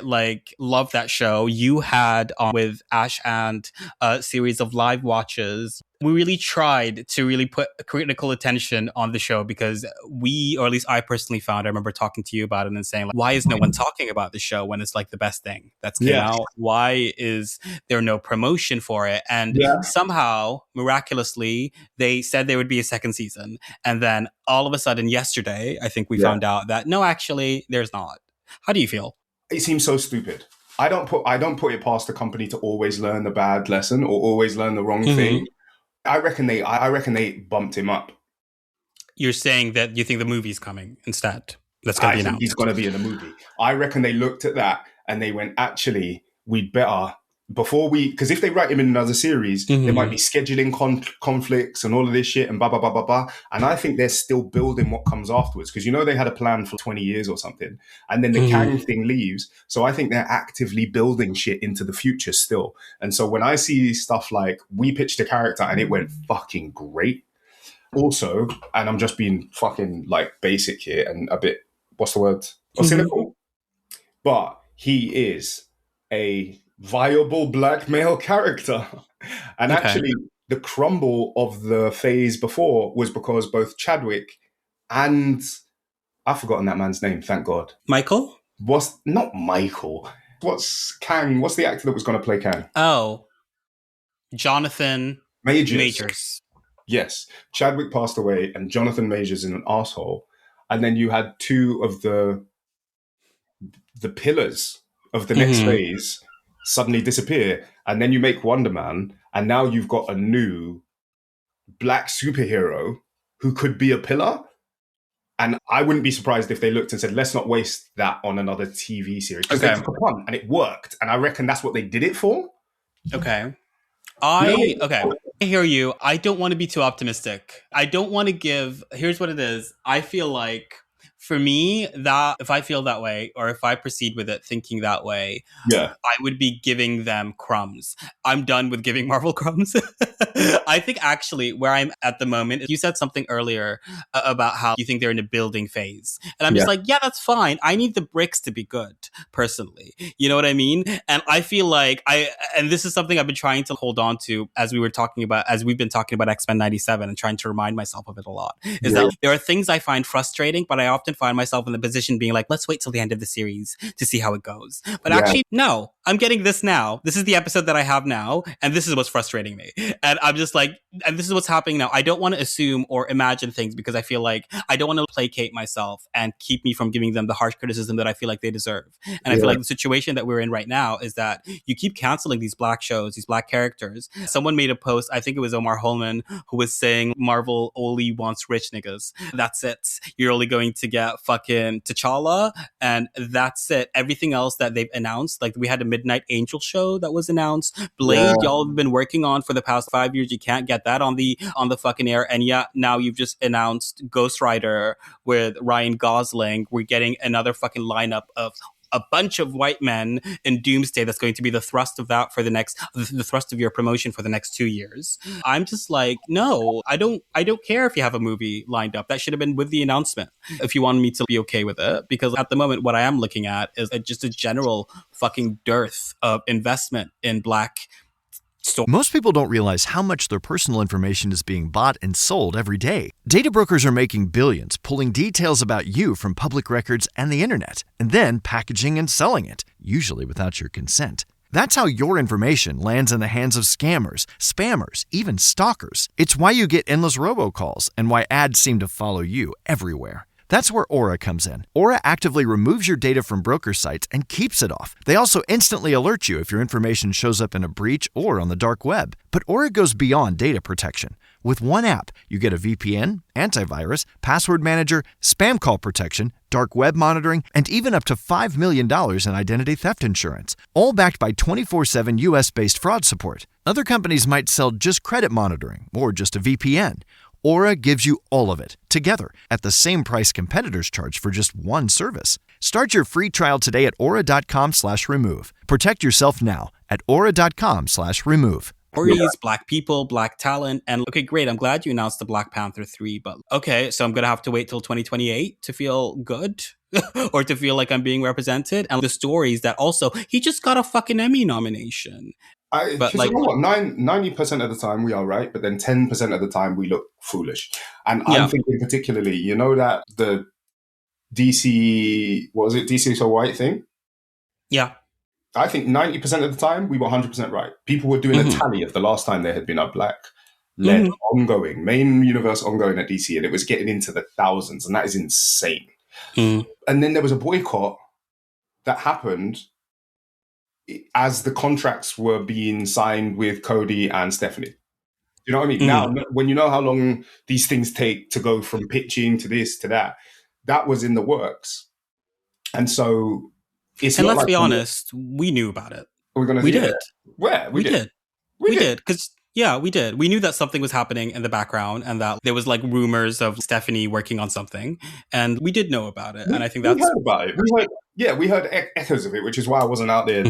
love that show. You had with Ash and a series of live watches. We really tried to really put critical attention on the show because we, or at least I personally found, I remember talking to you about it and saying, like, why is no one talking about the show when it's like the best thing that's came out? Why is there no promotion for it? And somehow, miraculously, they said there would be a second season. And then all of a sudden, yesterday, I think we found out that no, actually, there's not. How do you feel? It seems so stupid. I don't put it past the company to always learn the bad lesson or always learn the wrong thing. I reckon they bumped him up. You're saying that you think the movie's coming instead? That's going to be announced. He's going to be in the movie. I reckon they looked at that and they went, actually, we'd better because if they write him in another series, there might be scheduling conflicts and all of this shit and blah, blah, blah, blah, blah. And I think they're still building what comes afterwards because, they had a plan for 20 years or something. And then the Kang thing leaves. So I think they're actively building shit into the future still. And so when I see stuff like we pitched a character and it went fucking great. Also, and I'm just being fucking like basic here and a bit, what's the word? Cynical. But he is a viable black male character. And actually, the crumble of the phase before was because both Chadwick and I've forgotten that man's name, thank God. Michael? Not Michael. What's Kang? What's the actor that was going to play Kang? Oh, Jonathan Majors. Yes. Chadwick passed away and Jonathan Majors is an asshole. And then you had two of the the pillars of the next Mm-hmm. phase suddenly disappear, and then you make Wonder Man, and now you've got a new black superhero who could be a pillar. And I wouldn't be surprised if they looked and said, let's not waste that on another TV series. Because they took a punt and it worked. And I reckon that's what they did it for. Okay. Okay. I hear you. I don't want to be too optimistic. I don't want to give. Here's what it is. I feel like for me, that if I feel that way, or if I proceed with it thinking that way, yeah, I would be giving them crumbs. I'm done with giving Marvel crumbs. I think actually where I'm at the moment, you said something earlier about how you think they're in a building phase. And I'm just like, yeah, that's fine. I need the bricks to be good, personally. You know what I mean? And I feel like and this is something I've been trying to hold on to as we've been talking about X-Men 97 and trying to remind myself of it a lot, is that there are things I find frustrating, but I often find myself in the position being like, let's wait till the end of the series to see how it goes. But actually, no, I'm getting this now. This is the episode that I have now, and this is what's frustrating me. And I'm just like, and this is what's happening now. I don't want to assume or imagine things because I feel like I don't want to placate myself and keep me from giving them the harsh criticism that I feel like they deserve. And I feel like the situation that we're in right now is that you keep canceling these black shows, these black characters. Someone made a post, I think it was Omar Holman, who was saying Marvel only wants rich niggas. That's it. You're only going to get fucking T'Challa, and that's it. Everything else that they've announced, like we had a Midnight Angel show that was announced. Blade, y'all have been working on for the past 5 years. You can't get that on the fucking air. And yeah, now you've just announced Ghost Rider with Ryan Gosling. We're getting another fucking lineup of a bunch of white men in Doomsday. That's going to be the thrust of that for the thrust of your promotion for the next 2 years. I'm just like, no, I don't care if you have a movie lined up. That should have been with the announcement if you wanted me to be okay with it. Because at the moment, what I am looking at is just a general fucking dearth of investment in black. Most people don't realize how much their personal information is being bought and sold every day. Data brokers are making billions, pulling details about you from public records and the internet, and then packaging and selling it, usually without your consent. That's how your information lands in the hands of scammers, spammers, even stalkers. It's why you get endless robocalls and why ads seem to follow you everywhere. That's where Aura comes in. Aura actively removes your data from broker sites and keeps it off. They also instantly alert you if your information shows up in a breach or on the dark web. But Aura goes beyond data protection. With one app, you get a VPN, antivirus, password manager, spam call protection, dark web monitoring, and even up to $5 million in identity theft insurance, all backed by 24/7 US-based fraud support. Other companies might sell just credit monitoring or just a VPN. Aura gives you all of it, together, at the same price competitors charge for just one service. Start your free trial today at aura.com/remove. Protect yourself now at aura.com/remove. Stories, black people, black talent. And okay, great. I'm glad you announced the Black Panther 3, but okay, so I'm going to have to wait till 2028 to feel good or to feel like I'm being represented. And the stories that also, he just got a fucking Emmy nomination. But like, you know what? 90% of the time we are right, but then 10% of the time we look foolish. And I'm thinking particularly, you know, that the DC, what was it, DC So White thing? Yeah. I think 90% of the time we were 100% right. People were doing a tally of the last time there had been a black-led ongoing, main universe ongoing at DC, and it was getting into the thousands, and that is insane. And then there was a boycott that happened as the contracts were being signed with Cody and Stephanie. You know what I mean? Now, when you know how long these things take to go from pitching to this to that, that was in the works. And so it's and not let's like be honest, we knew about it. We did. Where? We did. Because we did. We knew that something was happening in the background and that there was like rumors of Stephanie working on something. And we did know about it. And I think that's... We heard about it. We heard echoes of it, which is why I wasn't out there,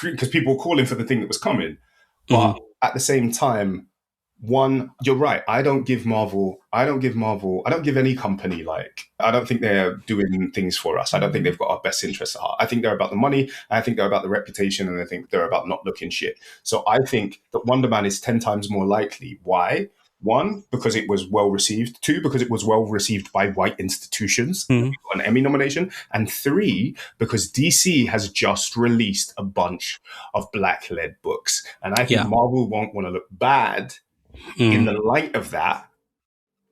because people were calling for the thing that was coming. But at the same time, one, you're right. I don't give any company, like, I don't think they're doing things for us. I don't think they've got our best interests at heart. I think they're about the money. I think they're about the reputation, and I think they're about not looking shit. So I think that Wonder Man is 10 times more likely. Why? One, because it was well received. Two, because it was well received by white institutions, an Emmy nomination. And three, because DC has just released a bunch of black-led books. And I think Marvel won't want to look bad in the light of that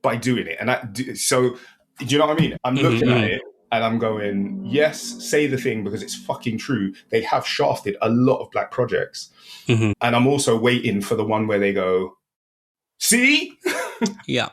by doing it. And so, do you know what I mean? I'm looking at it And I'm going, yes, say the thing because it's fucking true. They have shafted a lot of black projects. Mm-hmm. And I'm also waiting for the one where they go, see? Yeah.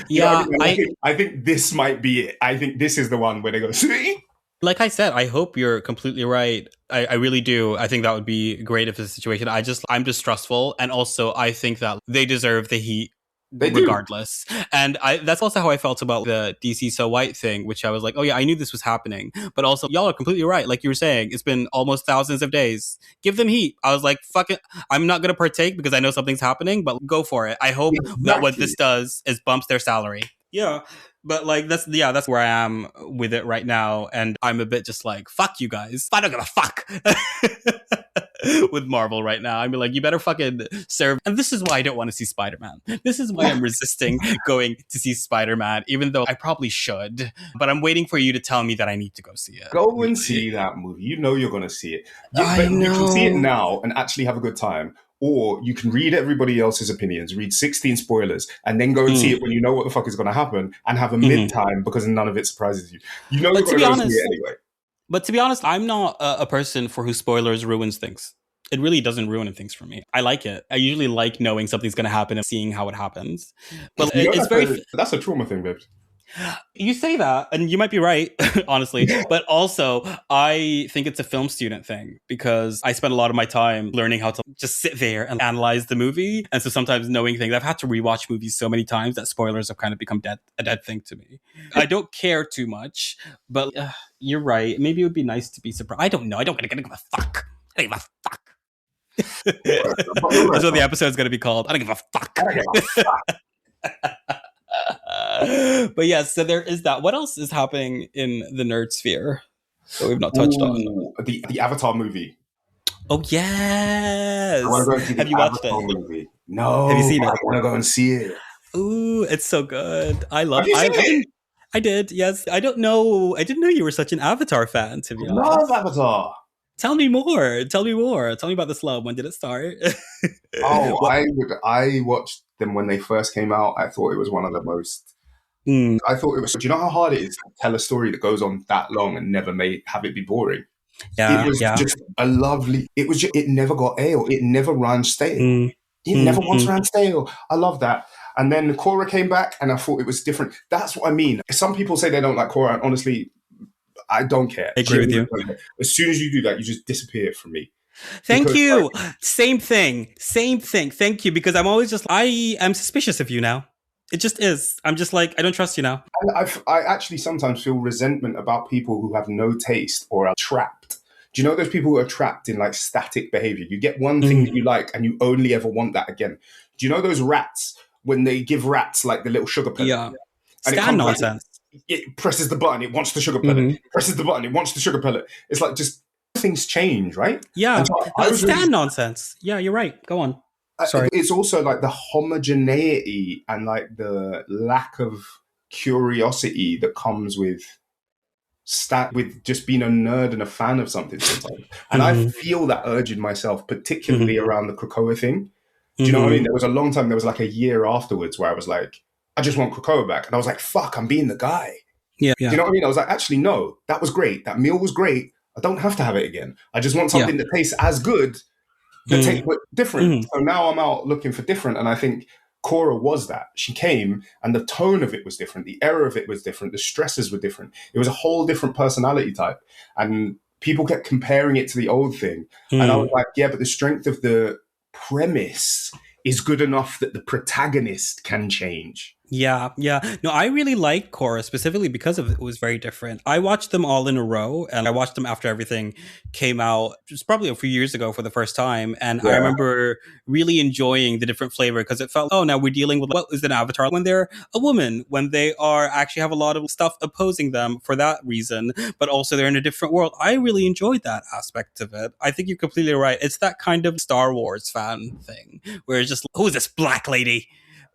You know Yeah. what I mean? I think this might be it. I think this is the one where they go, see? Like I said, I hope you're completely right. I really do. I think that would be great if it's a situation. I'm distrustful. And also, I think that they deserve the heat They regardless. And that's also how I felt about the DC So White thing, which I was like, oh yeah, I knew this was happening. But also, y'all are completely right. Like you were saying, it's been almost thousands of days. Give them heat. I was like, fuck it. I'm not going to partake because I know something's happening, but go for it. I hope that what this does is bumps their salary. Yeah. But like, that's where I am with it right now. And I'm a bit just like, fuck you guys. I don't give a fuck. With Marvel right now. I mean, like, you better fucking serve. And this is why I don't want to see Spider-Man. This is why I'm resisting going to see Spider-Man, even though I probably should. But I'm waiting for you to tell me that I need to go see it. Go and see that movie. You know you're going to see it. I know. You can see it now and actually have a good time. Or you can read everybody else's opinions, read 16 spoilers, and then go and see it when you know what the fuck is going to happen and have a mid-time because none of it surprises you. You know you're going to go see it anyway. But to be honest, I'm not a person for who spoilers ruins things. It really doesn't ruin things for me. I like it. I usually like knowing something's going to happen and seeing how it happens. But it's very... That's a trauma thing, babe. You say that, and you might be right, honestly. But also, I think it's a film student thing because I spend a lot of my time learning how to just sit there and analyze the movie. And so sometimes knowing things, I've had to rewatch movies so many times that spoilers have kind of become a dead thing to me. I don't care too much, but you're right. Maybe it would be nice to be surprised. I don't know. I don't give a fuck. I don't give a fuck. That's what the episode's going to be called. I don't give a fuck. But yeah, so there is that. What else is happening in the nerd sphere that we've not touched on? The Avatar movie. Oh yes. I want to go and see Have you watched it? Movie. No. Have you seen it? I want to go and see it. Ooh, it's so good. I love it. I did, yes. I didn't know you were such an Avatar fan, to be honest. I love Avatar. Tell me more. Tell me about this love. When did it start? I watched them when they first came out. I thought it was one of the most... I thought it was... Do you know how hard it is to tell a story that goes on that long and never have it be boring? Yeah, it was just a lovely... It never got stale. It never ran stale. It never once ran stale. I love that. And then Korra came back and I thought it was different. That's what I mean. Some people say they don't like Korra. And honestly, I don't care. I agree with you. As soon as you do that, you just disappear from me. Thank you. Same thing. Thank you. Because I'm always just... I am suspicious of you now. It just is. I'm just like, I don't trust you now. And I actually sometimes feel resentment about people who have no taste or are trapped. Do you know those people who are trapped in like static behavior? You get one thing that you like and you only ever want that again. Do you know those rats, when they give rats like the little sugar pellet? Yeah. And Scan nonsense. It presses the button, it wants the sugar pellet. Presses the button, it wants the sugar pellet. It's like just things change, right? Yeah. So nonsense. Yeah, you're right. Go on. Sorry. It's also like the homogeneity and like the lack of curiosity that comes with just being a nerd and a fan of something sometimes. And I feel that urge in myself, particularly around the Krakoa thing. Do you know what I mean? There was a long time, there was like a year afterwards where I was like, I just want Krakoa back. And I was like, fuck, I'm being the guy. Yeah. Do you know what I mean? I was like, actually, no, that was great. That meal was great. I don't have to have it again. I just want something that tastes as good, but different. So now I'm out looking for different. And I think Korra was that. She came and the tone of it was different. The error of it was different. The stresses were different. It was a whole different personality type. And people kept comparing it to the old thing. And I was like, yeah, but the strength of the premise is good enough that the protagonist can change. Yeah. No, I really like Korra specifically because it was very different. I watched them all in a row, and I watched them after everything came out, just probably a few years ago for the first time. And I remember really enjoying the different flavor because it felt, now we're dealing with what is an avatar when they're a woman, when they are actually have a lot of stuff opposing them for that reason, but also they're in a different world. I really enjoyed that aspect of it. I think you're completely right. It's that kind of Star Wars fan thing where it's just, who's this black lady?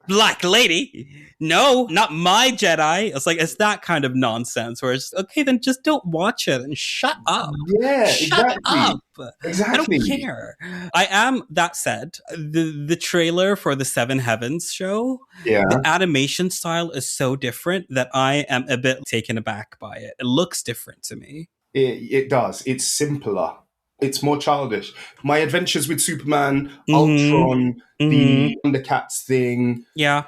Black lady? No, not my Jedi. It's like, it's that kind of nonsense where it's okay, then just don't watch it and shut up. Yeah, Shut up. I don't Exactly. care. I am, that said, the trailer for the Seven Heavens show, Yeah. the animation style is so different that I am a bit taken aback by it. It looks different to me. It does. It's simpler. It's more childish. My Adventures with Superman, Mhm. Ultron, the Thundercats thing, Yeah.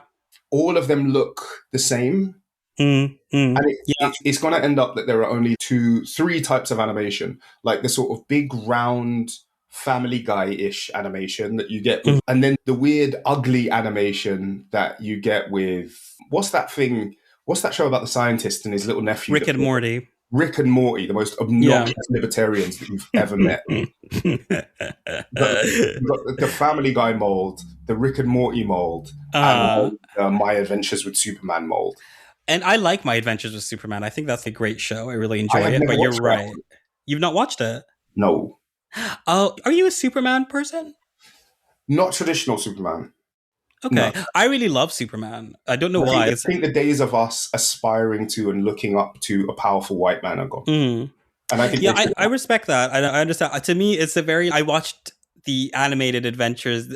all of them look the same. And It's going to end up that there are only 3 types of animation, like the sort of big round Family Guy-ish animation that you get with, and then the weird ugly animation that you get with, what's that show about the scientist and his little nephew? Rick and Morty. Rick and Morty, the most obnoxious libertarians that you've ever met. You've got the Family Guy mold, the Rick and Morty mold, and My Adventures with Superman mold. And I like My Adventures with Superman. I think that's a great show. I really enjoy it. But you're right. You've not watched it? No. Oh, are you a Superman person? Not traditional Superman. Okay. No. I really love Superman. I don't know why. I think the days of us aspiring to and looking up to a powerful white man are gone. And I think I respect that. I understand. To me, it's I watched the Adventures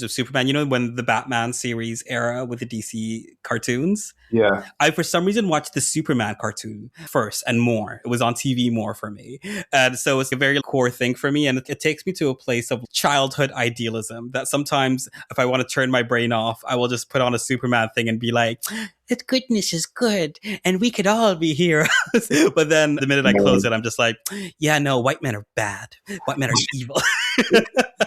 of Superman, you know, when the Batman series era with the DC cartoons. Yeah. I, for some reason, watched the Superman cartoon first and more. It was on TV more for me. And so it's a very core thing for me. And it takes me to a place of childhood idealism that sometimes if I want to turn my brain off, I will just put on a Superman thing and be like, that goodness is good and we could all be heroes. But then the minute I close it, I'm just like, yeah, no, white men are bad. White men are evil.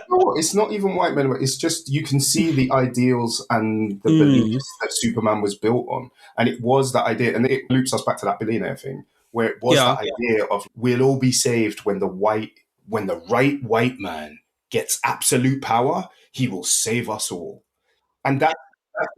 No, it's not even white men. It's just you can see the ideals and the beliefs that Superman was built on. And it was that idea, and it loops us back to that billionaire thing, where it was that idea of we'll all be saved when the right white man gets absolute power, he will save us all. And that's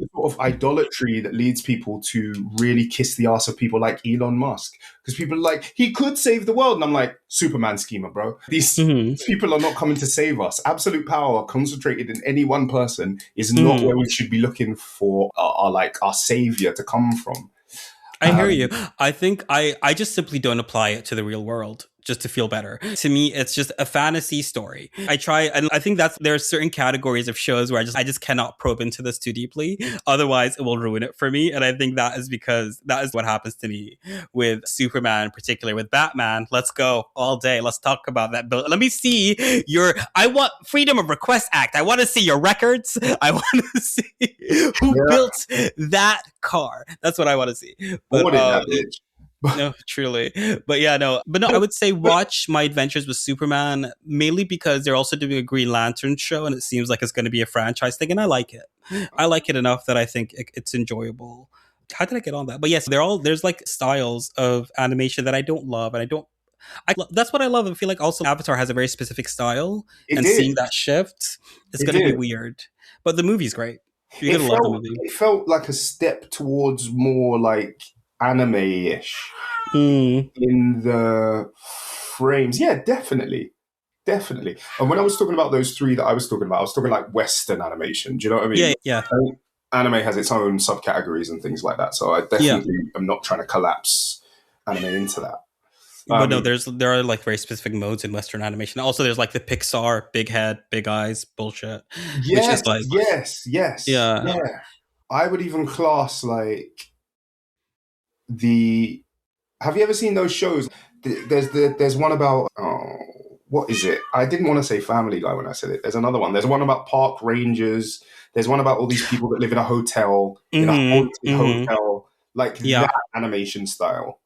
the sort of idolatry that leads people to really kiss the ass of people like Elon Musk. Because people are like, he could save the world. And I'm like, Superman schema, bro. These people are not coming to save us. Absolute power concentrated in any one person is not where we should be looking for our savior to come from. I hear you. I think I just simply don't apply it to the real world just to feel better. To me, it's just a fantasy story. I try, and I think there are certain categories of shows where I just cannot probe into this too deeply. Otherwise, it will ruin it for me. And I think that is because that is what happens to me with Superman, in particular with Batman. Let's go all day. Let's talk about that bill. Let me see I want Freedom of Request Act. I want to see your records. I want to see who built that car. That's what I want to see. But, no, truly. But no, I would say watch My Adventures with Superman, mainly because they're also doing a Green Lantern show and it seems like it's going to be a franchise thing. And I like it. I like it enough that I think it's enjoyable. How did I get on that? But yes, there's like styles of animation that I don't love. And that's what I love. I feel like also Avatar has a very specific style seeing that shift, it's going to be weird. But the movie's great. You're going to love the movie. It felt like a step towards more like anime-ish in the frames. Yeah, definitely. And when I was talking about those 3 that I was talking about, I was talking like Western animation. Do you know what I mean? Yeah. Anime has its own subcategories and things like that. So I definitely am not trying to collapse anime into that. But no, there are like very specific modes in Western animation. Also, there's like the Pixar, big head, big eyes bullshit. Yes, which is like, yeah. I would even class like have you ever seen those shows? There's one about what is it? I didn't want to say Family Guy when I said it. There's another one. There's one about park rangers. There's one about all these people that live in a hotel, in a haunted hotel, like that animation style.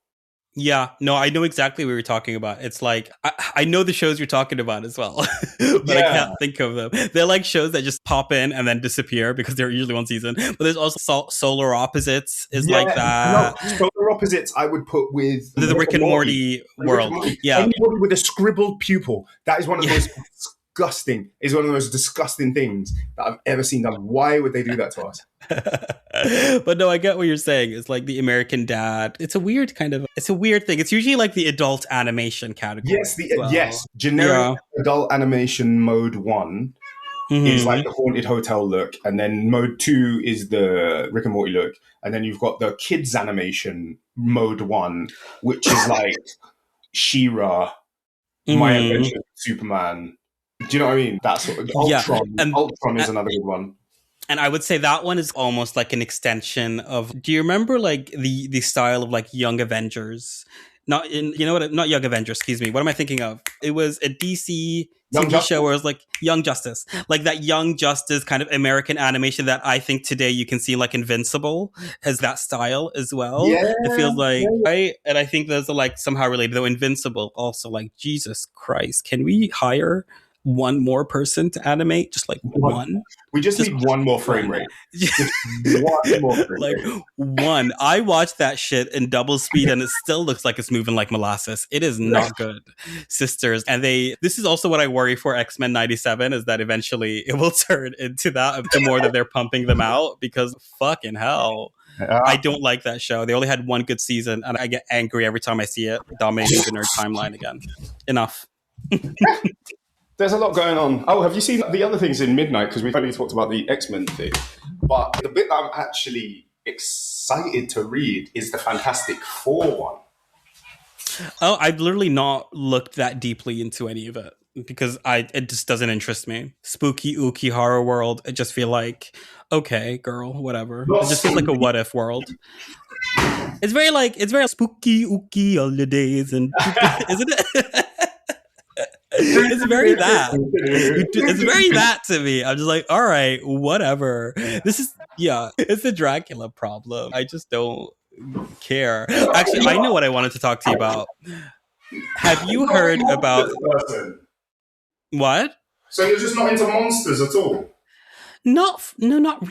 Yeah, no, I know exactly what you're talking about. It's like, I know the shows you're talking about as well, but I can't think of them. They're like shows that just pop in and then disappear because they're usually one season. But there's also Solar Opposites like that. No, Solar Opposites I would put with the Rick and Morty world. Yeah. Anybody with a scribbled pupil, that is one of the most disgusting things that I've ever seen done. Why would they do that to us? But no, I get what you're saying. It's like the American Dad. It's a weird thing. It's usually like the adult animation category. Yes, generic adult animation mode 1. is like the haunted hotel look, and then mode 2 is the Rick and Morty look, and then you've got the kids animation mode 1, which is like She-Ra, My Adventures with Superman. Do you know what I mean? That sort of Ultron. And Ultron is another good one. And I would say that one is almost like an extension of. Do you remember like the style of like Young Avengers? Not Young Avengers. Excuse me. What am I thinking of? It was a DC TV show where it was like Young Justice, like that Young Justice kind of American animation that I think today you can see like Invincible has that style as well. Yeah, it feels like right, and I think those are like somehow related. Though Invincible also like Jesus Christ, can we hire one more person to animate? Just like one. We just need one more frame rate. Just one more frame rate. Like one. I watched that shit in double speed and it still looks like it's moving like molasses. It is not good, sisters. And this is also what I worry for X-Men 97 is that eventually it will turn into that the more that they're pumping them out, because fucking hell. I don't like that show. They only had one good season and I get angry every time I see it dominating the nerd timeline again. Enough. There's a lot going on. Oh, have you seen the other things in Midnight? Because we've only talked about the X-Men thing. But the bit that I'm actually excited to read is the Fantastic Four one. Oh, I've literally not looked that deeply into any of it because it just doesn't interest me. Spooky, ooky horror world. I just feel like, okay, girl, whatever. It just feels like a what if world. It's very spooky, ooky holidays, and isn't it? It's very that. It's very that to me. I'm just like, all right, whatever. It's the Dracula problem. I just don't care. Actually, I know what I wanted to talk to you about. Have you heard about what? So you're just not into monsters at all? Not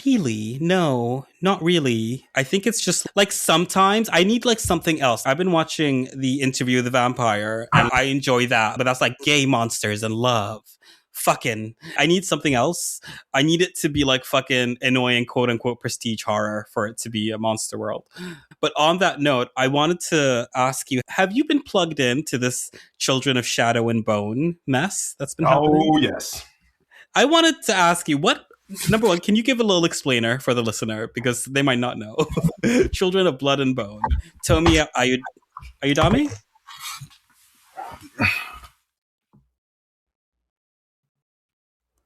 really. No, not really. I think it's just like sometimes I need like something else. I've been watching The Interview with the Vampire and I enjoy that, but that's like gay monsters and love. Fucking, I need something else. I need it to be like fucking annoying quote unquote prestige horror for it to be a monster world. But on that note, I wanted to ask you, have you been plugged into this Children of Shadow and Bone mess that's been happening? Oh, yes. I wanted to ask you, number one, can you give a little explainer for the listener because they might not know? Children of Blood and Bone. Tomi, are you Dami?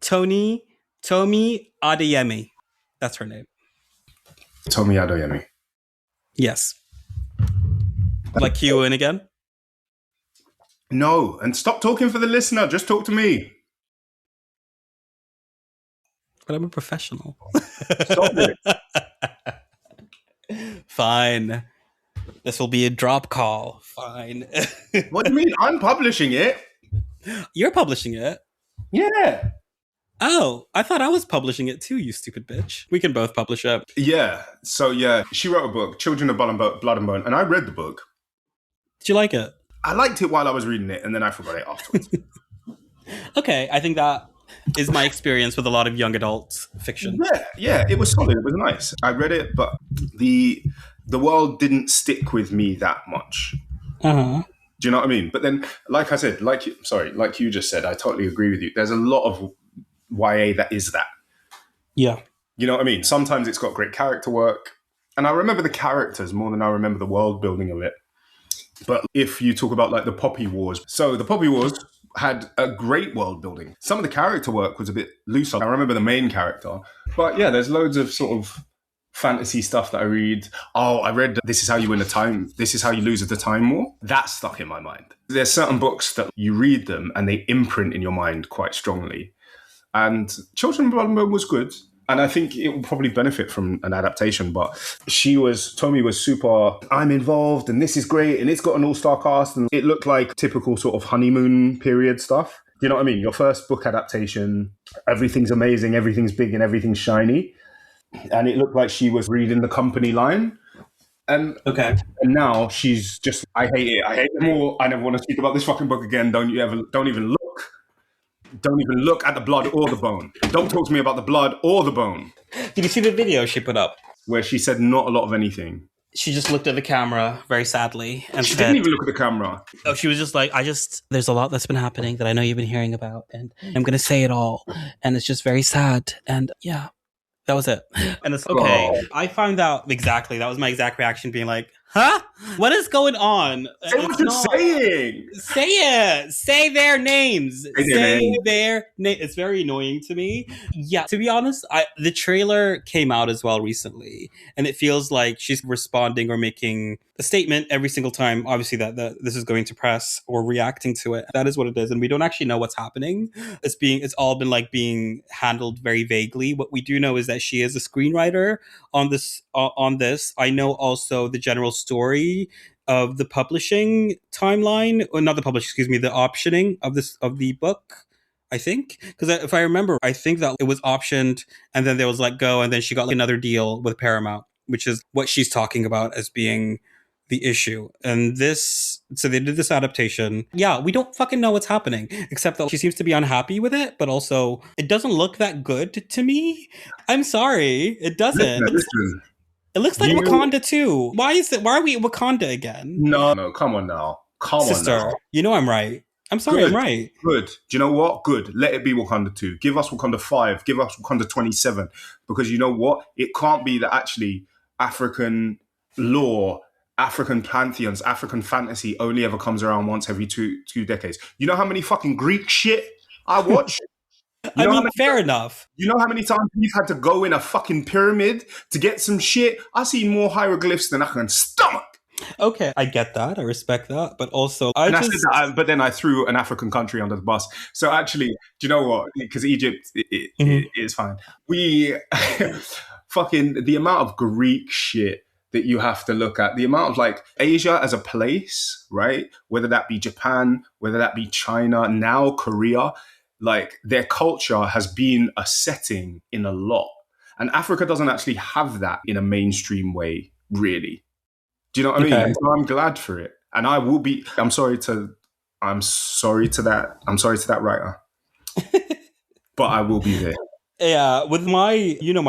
Tomi Adeyemi. That's her name. Tomi Adeyemi. Yes. Like you in again? No, and stop talking for the listener. Just talk to me. But I'm a professional. Stop it. Fine. This will be a drop call. Fine. What do you mean? I'm publishing it. You're publishing it? Yeah. Oh, I thought I was publishing it too, you stupid bitch. We can both publish it. Yeah. So, yeah, she wrote a book, Children of Blood and Bone, and I read the book. Did you like it? I liked it while I was reading it, and then I forgot it afterwards. Okay, I think that is my experience with a lot of young adult fiction. Yeah, it was solid. It was nice. I read it, but the world didn't stick with me that much. Uh-huh. Do you know what I mean? But then, like I said, like you just said, I totally agree with you. There's a lot of YA that is that. Yeah. You know what I mean? Sometimes it's got great character work. And I remember the characters more than I remember the world building of it. But if you talk about like the Poppy Wars. So the Poppy Wars had a great world building. Some of the character work was a bit looser. I remember the main character. But yeah, there's loads of sort of fantasy stuff that I read. Oh, I read This Is How You Lose at the Time War. That stuck in my mind. There's certain books that you read them and they imprint in your mind quite strongly. And Children of Blood and Bone was good. And I think it will probably benefit from an adaptation. But Tomi was super, I'm involved and this is great. And it's got an all-star cast. And it looked like typical sort of honeymoon period stuff. You know what I mean? Your first book adaptation, everything's amazing, everything's big and everything's shiny. And it looked like she was reading the company line. And now she's just, I hate it. I hate them all. I never want to speak about this fucking book again. Don't even look. Don't even look at the blood or the bone. Don't talk to me about the blood or the bone. Did you see the video she put up? Where she said not a lot of anything. She just looked at the camera very sadly and She said, didn't even look at the camera. oh, she was just like, there's a lot that's been happening that I know you've been hearing about, and I'm going to say it all. And it's just very sad. And yeah, that was it. And it's okay. Oh. I found out exactly. That was my exact reaction, being like, huh? What is going on? Say what you're saying. Say it. Say their names. Say their name. It's very annoying to me. Yeah, to be honest, the trailer came out as well recently, and it feels like she's responding or making a statement every single time, obviously, that this is going to press or reacting to it. That is what it is, and we don't actually know what's happening. It's all been like being handled very vaguely. What we do know is that she is a screenwriter on this. I know also the general story of the publishing timeline, or not the publishing, excuse me, the optioning of the book. I think, because if I remember, I think that it was optioned and then there was let go, and then she got like another deal with Paramount, which is what she's talking about as being the issue. And so they did this adaptation. Yeah, we don't fucking know what's happening, except that she seems to be unhappy with it, but also it doesn't look that good to me. I'm sorry, it doesn't. Listen. It looks like Wakanda too. Why are we at Wakanda again? No, come on now. Sister, you know I'm right. I'm sorry, Good. I'm right. Good. Do you know what? Good. Let it be Wakanda 2. Give us Wakanda 5. Give us Wakanda 27. Because you know what? It can't be that actually African lore, African pantheons, African fantasy only ever comes around once every two decades. You know how many fucking Greek shit I watch? Fair enough. You know how many times we've had to go in a fucking pyramid to get some shit? I see more hieroglyphs than I can stomach. Okay, I get that. I respect that. But also, but then I threw an African country under the bus. So actually, do you know what? Because Egypt it is fine. We fucking the amount of Greek shit that you have to look at, the amount of like Asia as a place, right? Whether that be Japan, whether that be China, now Korea, like their culture has been a setting in a lot. And Africa doesn't actually have that in a mainstream way, really. Do you know what I mean? And so I'm glad for it. And I will be, I'm sorry to that writer. But I will be there. Yeah, with my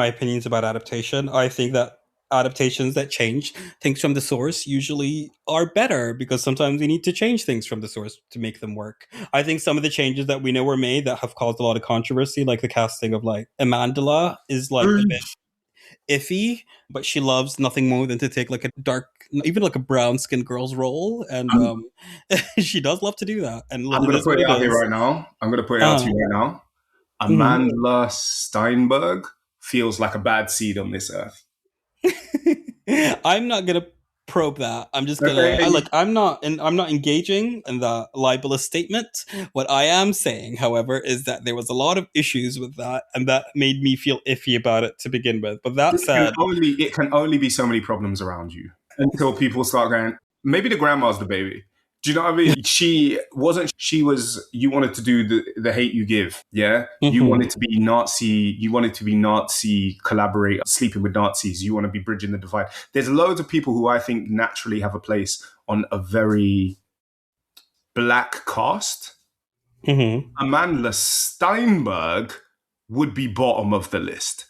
opinions about adaptation, I think that adaptations that change things from the source usually are better, because sometimes we need to change things from the source to make them work. I think some of the changes that we know were made that have caused a lot of controversy, like the casting of like Amandla, is like a bit iffy, but she loves nothing more than to take like a dark, even like a brown skinned girl's role, and she does love to do that. And I'm going to put it out here right now. Amandla Steinberg feels like a bad seed on this earth. I'm not gonna probe that. I'm just gonna I'm not engaging in the libelous statement. What I am saying, however, is that there was a lot of issues with that, and that made me feel iffy about it to begin with. But that said, it can only be so many problems around you until people start going, maybe the grandma's the baby. Do you know what I mean? You wanted to do the hate you give, yeah? Mm-hmm. You wanted to be Nazi, collaborate, sleeping with Nazis. You want to be bridging the divide. There's loads of people who I think naturally have a place on a very black cast. Mm-hmm. Amandla Steinberg would be bottom of the list.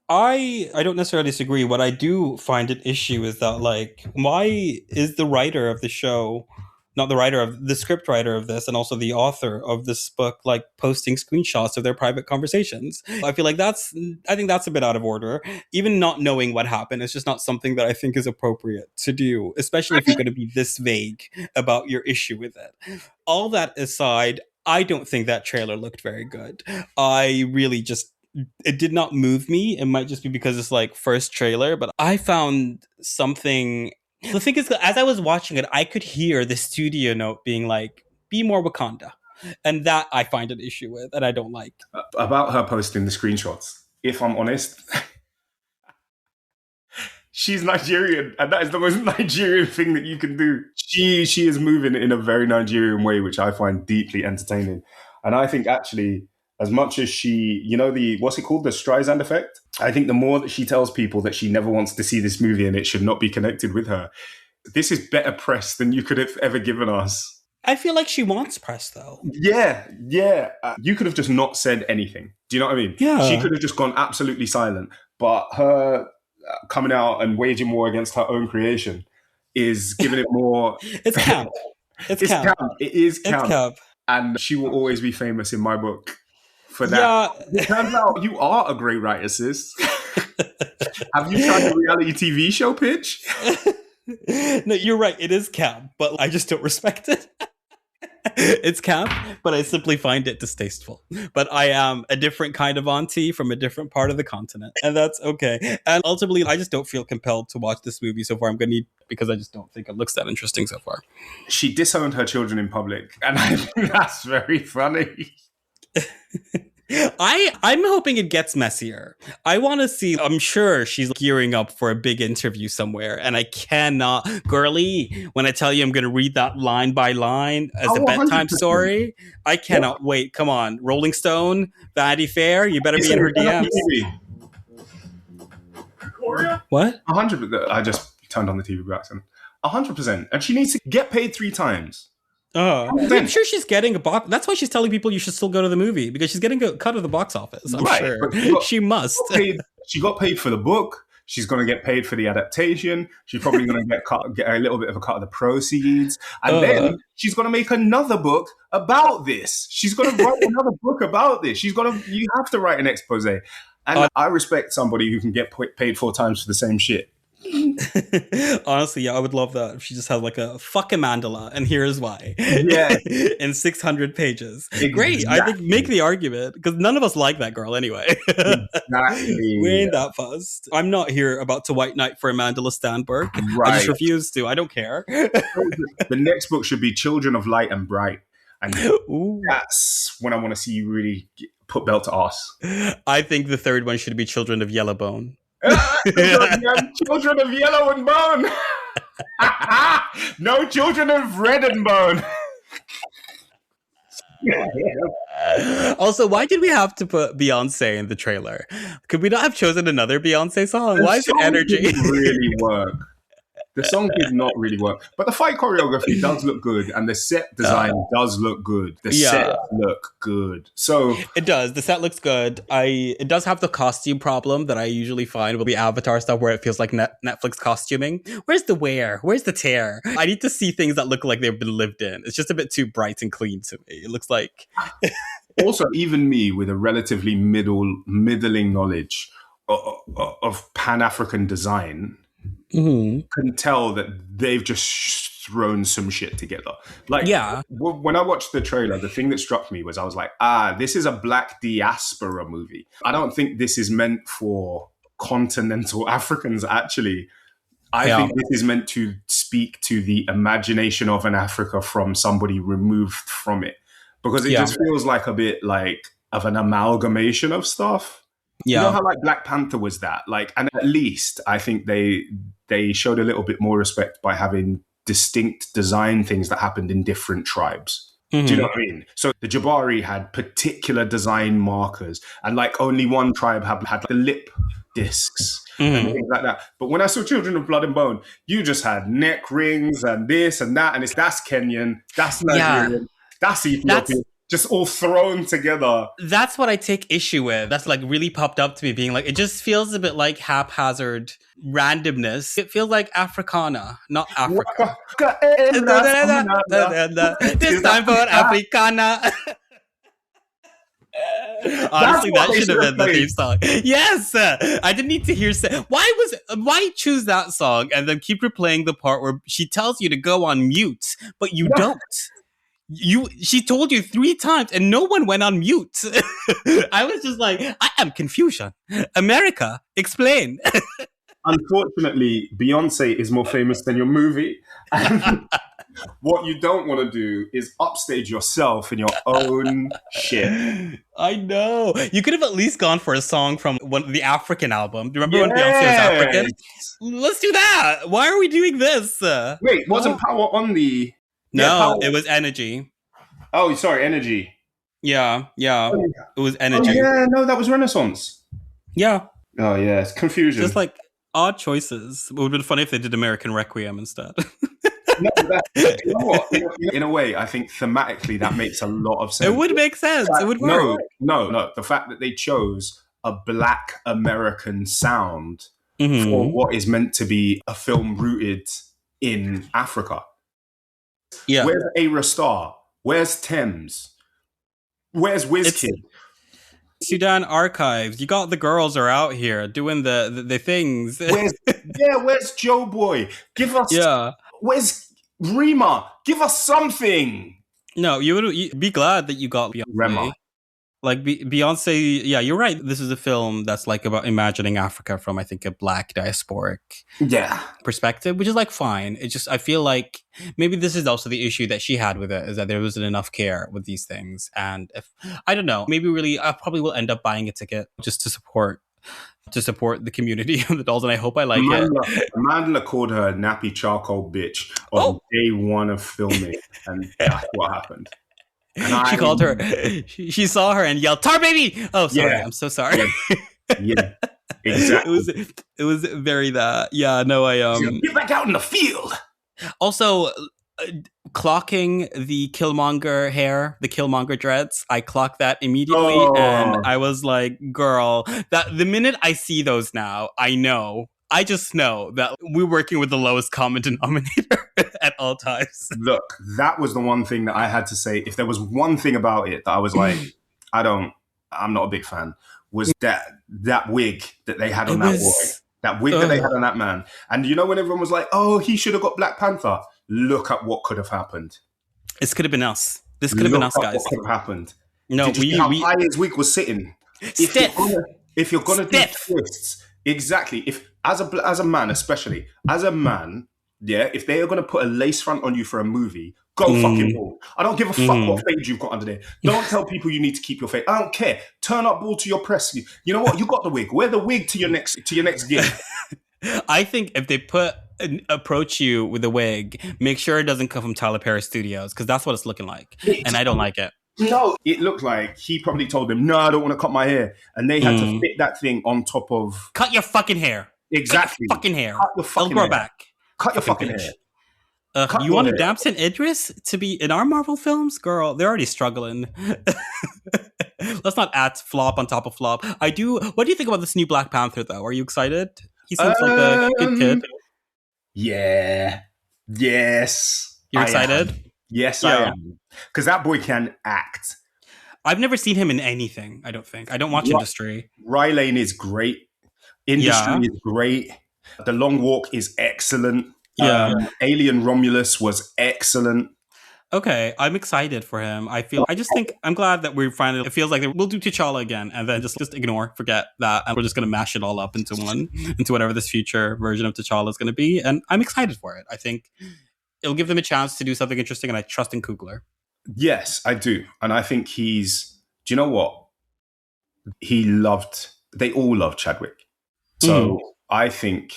I don't necessarily disagree. What I do find an issue is that, like, why is the writer of the show, not the script writer of this, and also the author of this book, like, posting screenshots of their private conversations? I feel like I think that's a bit out of order. Even not knowing what happened is just not something that I think is appropriate to do, especially if you're going to be this vague about your issue with it. All that aside, I don't think that trailer looked very good. It did not move me. It might just be because it's like first trailer, but I found something. The thing is, as I was watching it, I could hear the studio note being like, be more Wakanda. And that I find an issue with, and I don't like. About her posting the screenshots, if I'm honest, she's Nigerian, and that is the most Nigerian thing that you can do. She is moving in a very Nigerian way, which I find deeply entertaining. And I think actually, as much as she, what's it called? The Streisand effect? I think the more that she tells people that she never wants to see this movie and it should not be connected with her, this is better press than you could have ever given us. I feel like she wants press, though. Yeah. You could have just not said anything. Do you know what I mean? Yeah. She could have just gone absolutely silent. But her coming out and waging war against her own creation is giving it more. It's camp. It's camp. It is camp. It's camp. And she will always be famous in my book for that. Yeah. It turns out you are a great writer, sis. Have you tried a reality TV show pitch? No, you're right. It is camp, but I just don't respect it. It's camp, but I simply find it distasteful. But I am a different kind of auntie from a different part of the continent, and that's okay. And ultimately, I just don't feel compelled to watch this movie so far. I'm going to need, because I just don't think it looks that interesting so far. She disowned her children in public, and I think that's very funny. I'm hoping it gets messier. I want to see, I'm sure she's gearing up for a big interview somewhere, and I cannot, girly, when I tell you I'm going to read that line by line as a bedtime 100%. Story, I cannot wait. Come on, Rolling Stone, Vanity Fair, you better be in her DMs. What? 100%. I just turned on the TV by accident. 100%. And she needs to get paid 3 times. I'm sure she's getting a box. That's why she's telling people you should still go to the movie, because she's getting a cut of the box office. I'm sure she must. She got paid for the book. She's going to get paid for the adaptation. She's probably going to get a little bit of a cut of the proceeds, and then she's going to make another book about this. She's going to write another book about this. You have to write an expose. And I respect somebody who can get paid 4 times for the same shit. Honestly, yeah, I would love that if she just had like a fuck a mandala, and here's why. Yeah. In 600 pages. Exactly. Great. I think make the argument, because none of us like that girl anyway. Exactly. We ain't that fussed. I'm not here about to white knight for a mandala Stanberg. Right. I just refuse to. I don't care. The next book should be Children of Light and Bright. And that's when I want to see you really put belt to ass. I think the third one should be Children of Yellowbone. Children of Yellow and Bone. No children of Red and Bone. Also, why did we have to put Beyonce in the trailer? Could we not have chosen another Beyonce song? Why is it energy? Didn't really work. The song did not really work, but the fight choreography does look good, and the set design does look good. The set look good, so it does. The set looks good. It does have the costume problem that I usually find with the Avatar stuff, where it feels like Netflix costuming. Where's the wear? Where's the tear? I need to see things that look like they've been lived in. It's just a bit too bright and clean to me. It looks like. Also, even me with a relatively middling knowledge of Pan-African design. Mm-hmm. Can tell that they've just thrown some shit together. Like, when I watched the trailer, the thing that struck me was I was like, this is a Black diaspora movie. I don't think this is meant for continental Africans, actually. I think this is meant to speak to the imagination of an Africa from somebody removed from it. Because it just feels like a bit like of an amalgamation of stuff. Yeah. You know how like Black Panther was that? Like, and at least I think they showed a little bit more respect by having distinct design things that happened in different tribes. Mm-hmm. Do you know what I mean? So the Jabari had particular design markers, and like only one tribe had like, the lip discs and things like that. But when I saw Children of Blood and Bone, you just had neck rings and this and that, and that's Kenyan, that's Nigerian, that's Ethiopian. Just all thrown together. That's what I take issue with. That's like really popped up to me, being like, it just feels a bit like haphazard randomness. It feels like Africana, not Africa. This time for Africana. Honestly, that should have been the theme song. Yes, I didn't need to hear. Why choose that song and then keep replaying the part where she tells you to go on mute, but you don't. She told you 3 times and no one went on mute. I was just like, I am confusion. America, explain. Unfortunately, Beyonce is more famous than your movie. And what you don't want to do is upstage yourself in your own shit. I know. You could have at least gone for a song from the African album. Do you remember when Beyonce was African? Let's do that. Why are we doing this? Wait, wasn't Power on the... No, it was Energy. Oh, sorry, Energy. Yeah. It was Energy. Oh, yeah, no, that was Renaissance. Yeah. Oh, yeah, it's confusion. Just like odd choices. It would have been funny if they did American Requiem instead. No, you know what? In a way, I think thematically that makes a lot of sense. It would make sense. It would work. No. The fact that they chose a Black American sound for what is meant to be a film rooted in Africa. Yeah. Where's Ayra Star? Where's Thames? Where's WizKid? Sudan archives. You got the girls are out here doing the things. Where's Joe Boy? Give us. Yeah. Where's Rima? Give us something. No, you'd be glad that you got Beyonce. Rema. Like Beyonce, yeah, you're right. This is a film that's like about imagining Africa from, I think, a Black diasporic perspective, which is like fine. It's just, I feel like maybe this is also the issue that she had with it, is that there wasn't enough care with these things. And if, I don't know, maybe really, I probably will end up buying a ticket just to support the community of the dolls, and I hope I like it. Mandela called her a nappy charcoal bitch on day one of filming, and that's what happened. She called her. She saw her and yelled, "Tar baby!" Oh, sorry. Yeah. I'm so sorry. Yeah, exactly. It was very that. Yeah, no, get back out in the field. Also, clocking the Killmonger hair, the Killmonger dreads, I clocked that immediately, and I was like, "Girl, that the minute I see those now, I just know that we're working with the lowest common denominator at all times." Look, that was the one thing that I had to say. If there was one thing about it that I was like, I'm not a big fan, was that wig that they had on that boy. That wig that they had on that man. And you know when everyone was like, oh, he should have got Black Panther? Look at what could have happened. This could have been us. This could have been us, guys. What could have happened. No, Did you see how high his wig was sitting? Stiff. If you're gonna do twists, exactly. If as a man, especially as a man, yeah, if they are gonna put a lace front on you for a movie, go fucking bald. I don't give a fuck what fade you've got under there. Don't tell people you need to keep your fade. I don't care. Turn up bald to your press. You know what? You got the wig. Wear the wig to your next gig. I think if they approach you with a wig, make sure it doesn't come from Tyler Perry Studios, because that's what it's looking like, and I don't like it. No, it looked like he probably told them, no, I don't want to cut my hair. And they had to fit that thing on top of... Cut your fucking hair. Exactly. Cut your fucking hair. Cut your fucking hair. Back. Cut your fucking hair. You want Damson Idris to be in our Marvel films? Girl, they're already struggling. Let's not add flop on top of flop. What do you think about this new Black Panther, though? Are you excited? He seems like a good kid. Yeah. Yes. You're excited? Yes, I am. Because that boy can act. I've never seen him in anything, I don't think. I don't watch Industry. Alleyne is great. Industry is great. The Long Walk is excellent. Yeah. Alien Romulus was excellent. Okay, I'm excited for him. I just think I'm glad that we're finally. It feels like we'll do T'Challa again, and then just forget that, and we're just gonna mash it all up into whatever this future version of T'Challa is gonna be. And I'm excited for it. I think it'll give them a chance to do something interesting, and I trust in Coogler. Yes, I do, and I think do you know what? They all loved Chadwick, so I think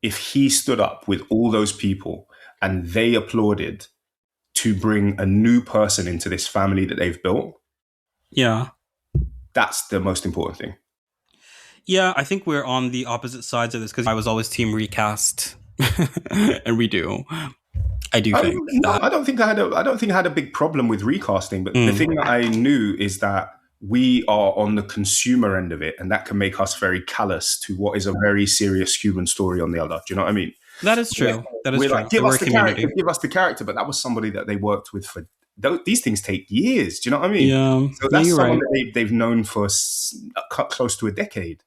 if he stood up with all those people and they applauded to bring a new person into this family that they've built. Yeah. That's the most important thing. Yeah, I think we're on the opposite sides of this, because I was always team recast and redo. I don't think I had a big problem with recasting, but the thing that I knew is that we are on the consumer end of it, and that can make us very callous to what is a very serious human story on the other. Do you know what I mean? That is true. We're like, give us the character, but that was somebody that they worked with for. These things take years. Do you know what I mean? Yeah. So that's someone that they've known for close to a decade.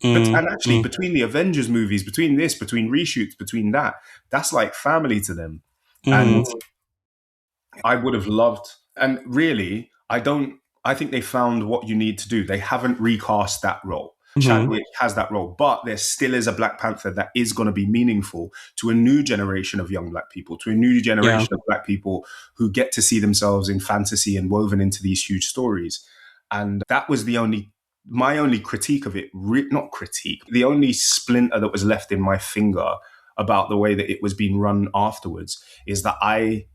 And actually, between the Avengers movies, between reshoots, between that's like family to them. And I would have loved. And really, I think they found what you need to do. They haven't recast that role. Chadwick has that role, but there still is a Black Panther that is going to be meaningful to a new generation of young Black people, to a new generation of Black people who get to see themselves in fantasy and woven into these huge stories. And that was my only critique of it, the only splinter that was left in my finger about the way that it was being run afterwards is that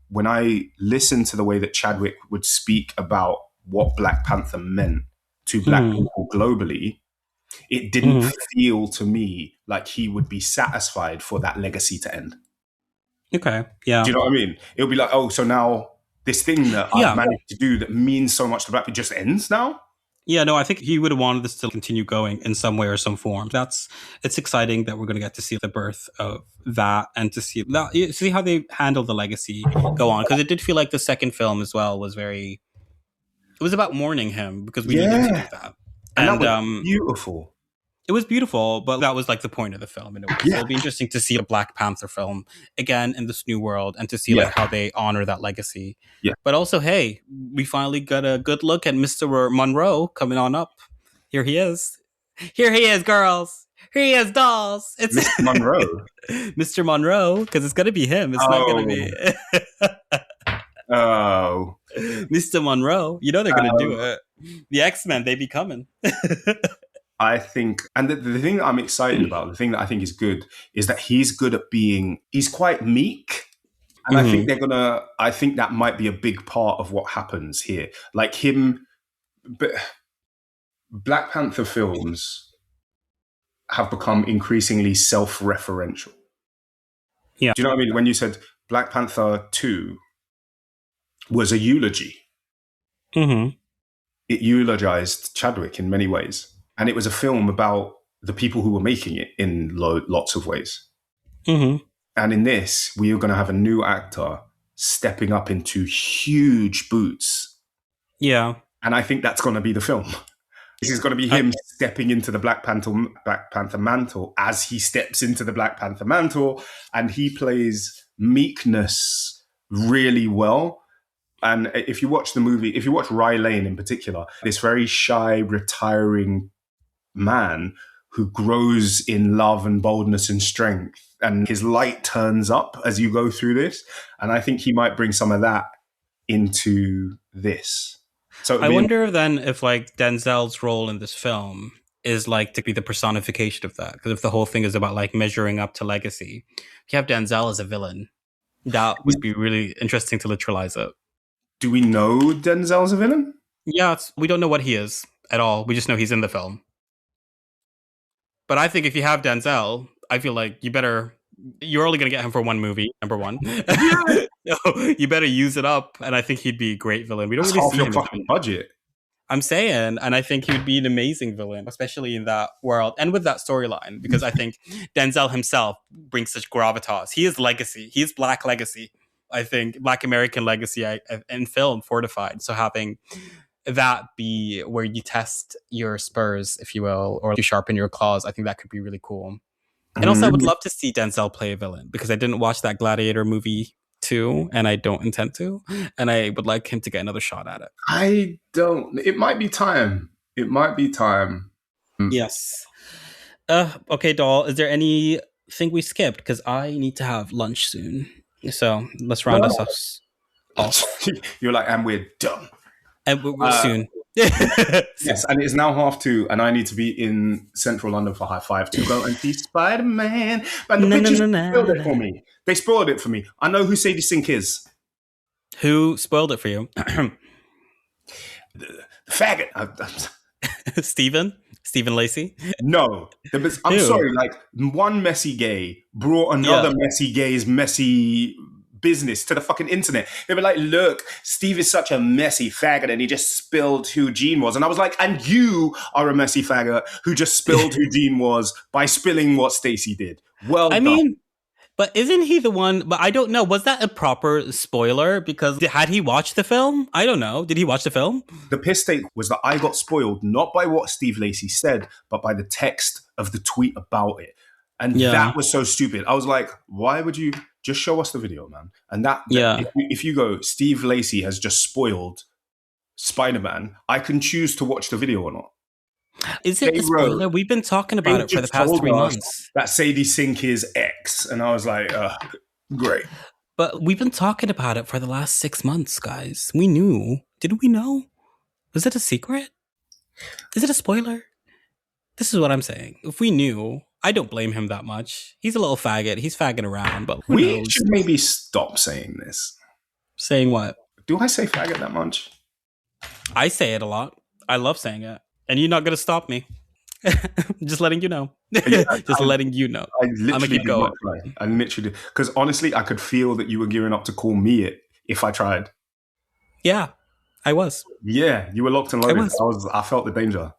when I listened to the way that Chadwick would speak about what Black Panther meant to Black people globally, it didn't feel to me like he would be satisfied for that legacy to end. Okay, yeah. Do you know what I mean? It would be like, oh, so now this thing that I've managed to do that means so much to Black people just ends now? Yeah, no, I think he would have wanted this to continue going in some way or some form. It's exciting that we're going to get to see the birth of that and to see how they handle the legacy go on, because it did feel like the second film as well was it was about mourning him because we needed to do Yeah. that. And that And was beautiful. it was beautiful, but that was like the point of the film in a way. So it'll be interesting to see a Black Panther film again in this new world and to see like how they honor that legacy. Yeah. But also, hey, we finally got a good look at Mr. Monroe coming on up. Here he is. Here he is, girls. Here he is, dolls. It's Mr. Monroe. Mr. Monroe, because it's gonna be him. It's not gonna be Oh. Mr. Monroe. You know they're gonna do it. The X-Men, they be coming. I think, and the thing that I'm excited about, the thing that I think is good, is that he's good at he's quite meek. And I think that might be a big part of what happens here. Like but Black Panther films have become increasingly self-referential. Yeah. Do you know what I mean? When you said Black Panther 2 was a eulogy, it eulogized Chadwick in many ways. And it was a film about the people who were making it in lots of ways. And in this, we are going to have a new actor stepping up into huge boots. Yeah. And I think that's going to be the film. This is going to be him stepping into the Black Panther mantle as he steps into the Black Panther mantle. And he plays meekness really well. And if you watch the movie, if you watch Alleyne in particular, this very shy, retiring man who grows in love and boldness and strength, and his light turns up as you go through this. And I think he might bring some of that into this. So I wonder then if like Denzel's role in this film is like to be the personification of that, because if the whole thing is about like measuring up to legacy, if you have Denzel as a villain, that would be really interesting to literalize it. Do we know Denzel's a villain? Yeah, we don't know what he is at all. We just know he's in the film. But I think if you have Denzel, I feel like you're only going to get him for one movie, number one. So you better use it up. And I think he'd be a great villain. We don't really see him fucking budget. I'm saying, and I think he would be an amazing villain, especially in that world and with that storyline, because I think Denzel himself brings such gravitas. He is legacy. He is Black legacy. I think Black American legacy in film fortified. So having that be where you test your spurs, if you will, or you sharpen your claws, I think that could be really cool. And also I would love to see Denzel play a villain, because I didn't watch that Gladiator movie too, and I don't intend to, and I would like him to get another shot at it. It might be time. Yes. Okay, doll, is there anything we skipped? Because I need to have lunch soon, so let's round us off. You're like, and we're done. And we're soon. Yes, and it's now 2:30, and I need to be in central London for High Five to go and see Spiderman. But the bitches spoiled it for me. They spoiled it for me. I know who Sadie Sink is. Who spoiled it for you? The faggot. Stephen Lacy? No. I'm sorry, like, one messy gay brought another messy gay's messy business to the fucking internet. They were like, look, Steve is such a messy faggot and he just spilled who Jean was. And I was like, and you are a messy faggot who just spilled who Jean was by spilling what Stacey did. Well done. Mean, but isn't he the one? But I don't know. Was that a proper spoiler? Because had he watched the film? I don't know. Did he watch the film? The piss take was that I got spoiled not by what Steve Lacy said, but by the text of the tweet about it. And that was so stupid. I was like, why would you just show us the video, man? And if you go, Steve Lacy has just spoiled Spider-Man, I can choose to watch the video or not. Is it a spoiler? We've been talking about it for the past 3 months. That Sadie Sink is X. And I was like, great. But we've been talking about it for the last 6 months, guys. We knew. Didn't we know? Was it a secret? Is it a spoiler? This is what I'm saying. If we knew, I don't blame him that much. He's a little faggot. He's fagging around, but who knows? Should maybe stop saying this. Saying what? Do I say faggot that much? I say it a lot. I love saying it. And you're not going to stop me. Just letting you know. Letting you know. I'm going to keep going. I literally did. Because honestly, I could feel that you were gearing up to call me it if I tried. Yeah. I was. Yeah, you were locked and I loaded. was. I felt the danger.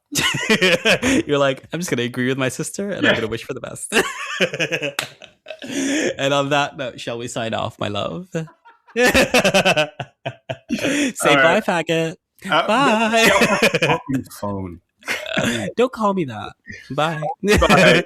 You're like, I'm just going to agree with my sister and I'm going to wish for the best. And on that note, shall we sign off, my love? Say bye, faggot. Bye. Fucking phone. Don't call me that. Bye. Bye.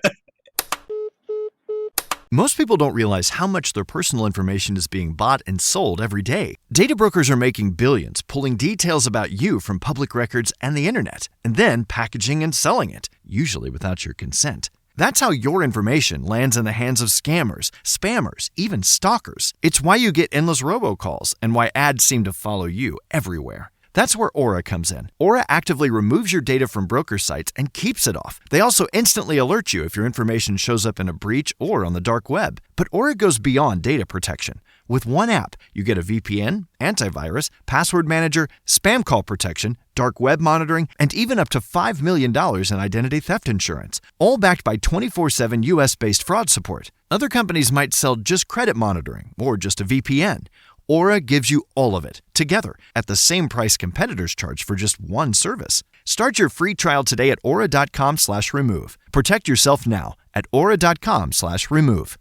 Most people don't realize how much their personal information is being bought and sold every day. Data brokers are making billions pulling details about you from public records and the internet, and then packaging and selling it, usually without your consent. That's how your information lands in the hands of scammers, spammers, even stalkers. It's why you get endless robocalls and why ads seem to follow you everywhere. That's where Aura comes in. Aura actively removes your data from broker sites and keeps it off. They also instantly alert you if your information shows up in a breach or on the dark web. But Aura goes beyond data protection. With one app, you get a VPN, antivirus, password manager, spam call protection, dark web monitoring, and even up to $5 million in identity theft insurance, all backed by 24/7 US-based fraud support. Other companies might sell just credit monitoring or just a VPN. Aura gives you all of it, together, at the same price competitors charge for just one service. Start your free trial today at aura.com/remove. Protect yourself now at aura.com/remove.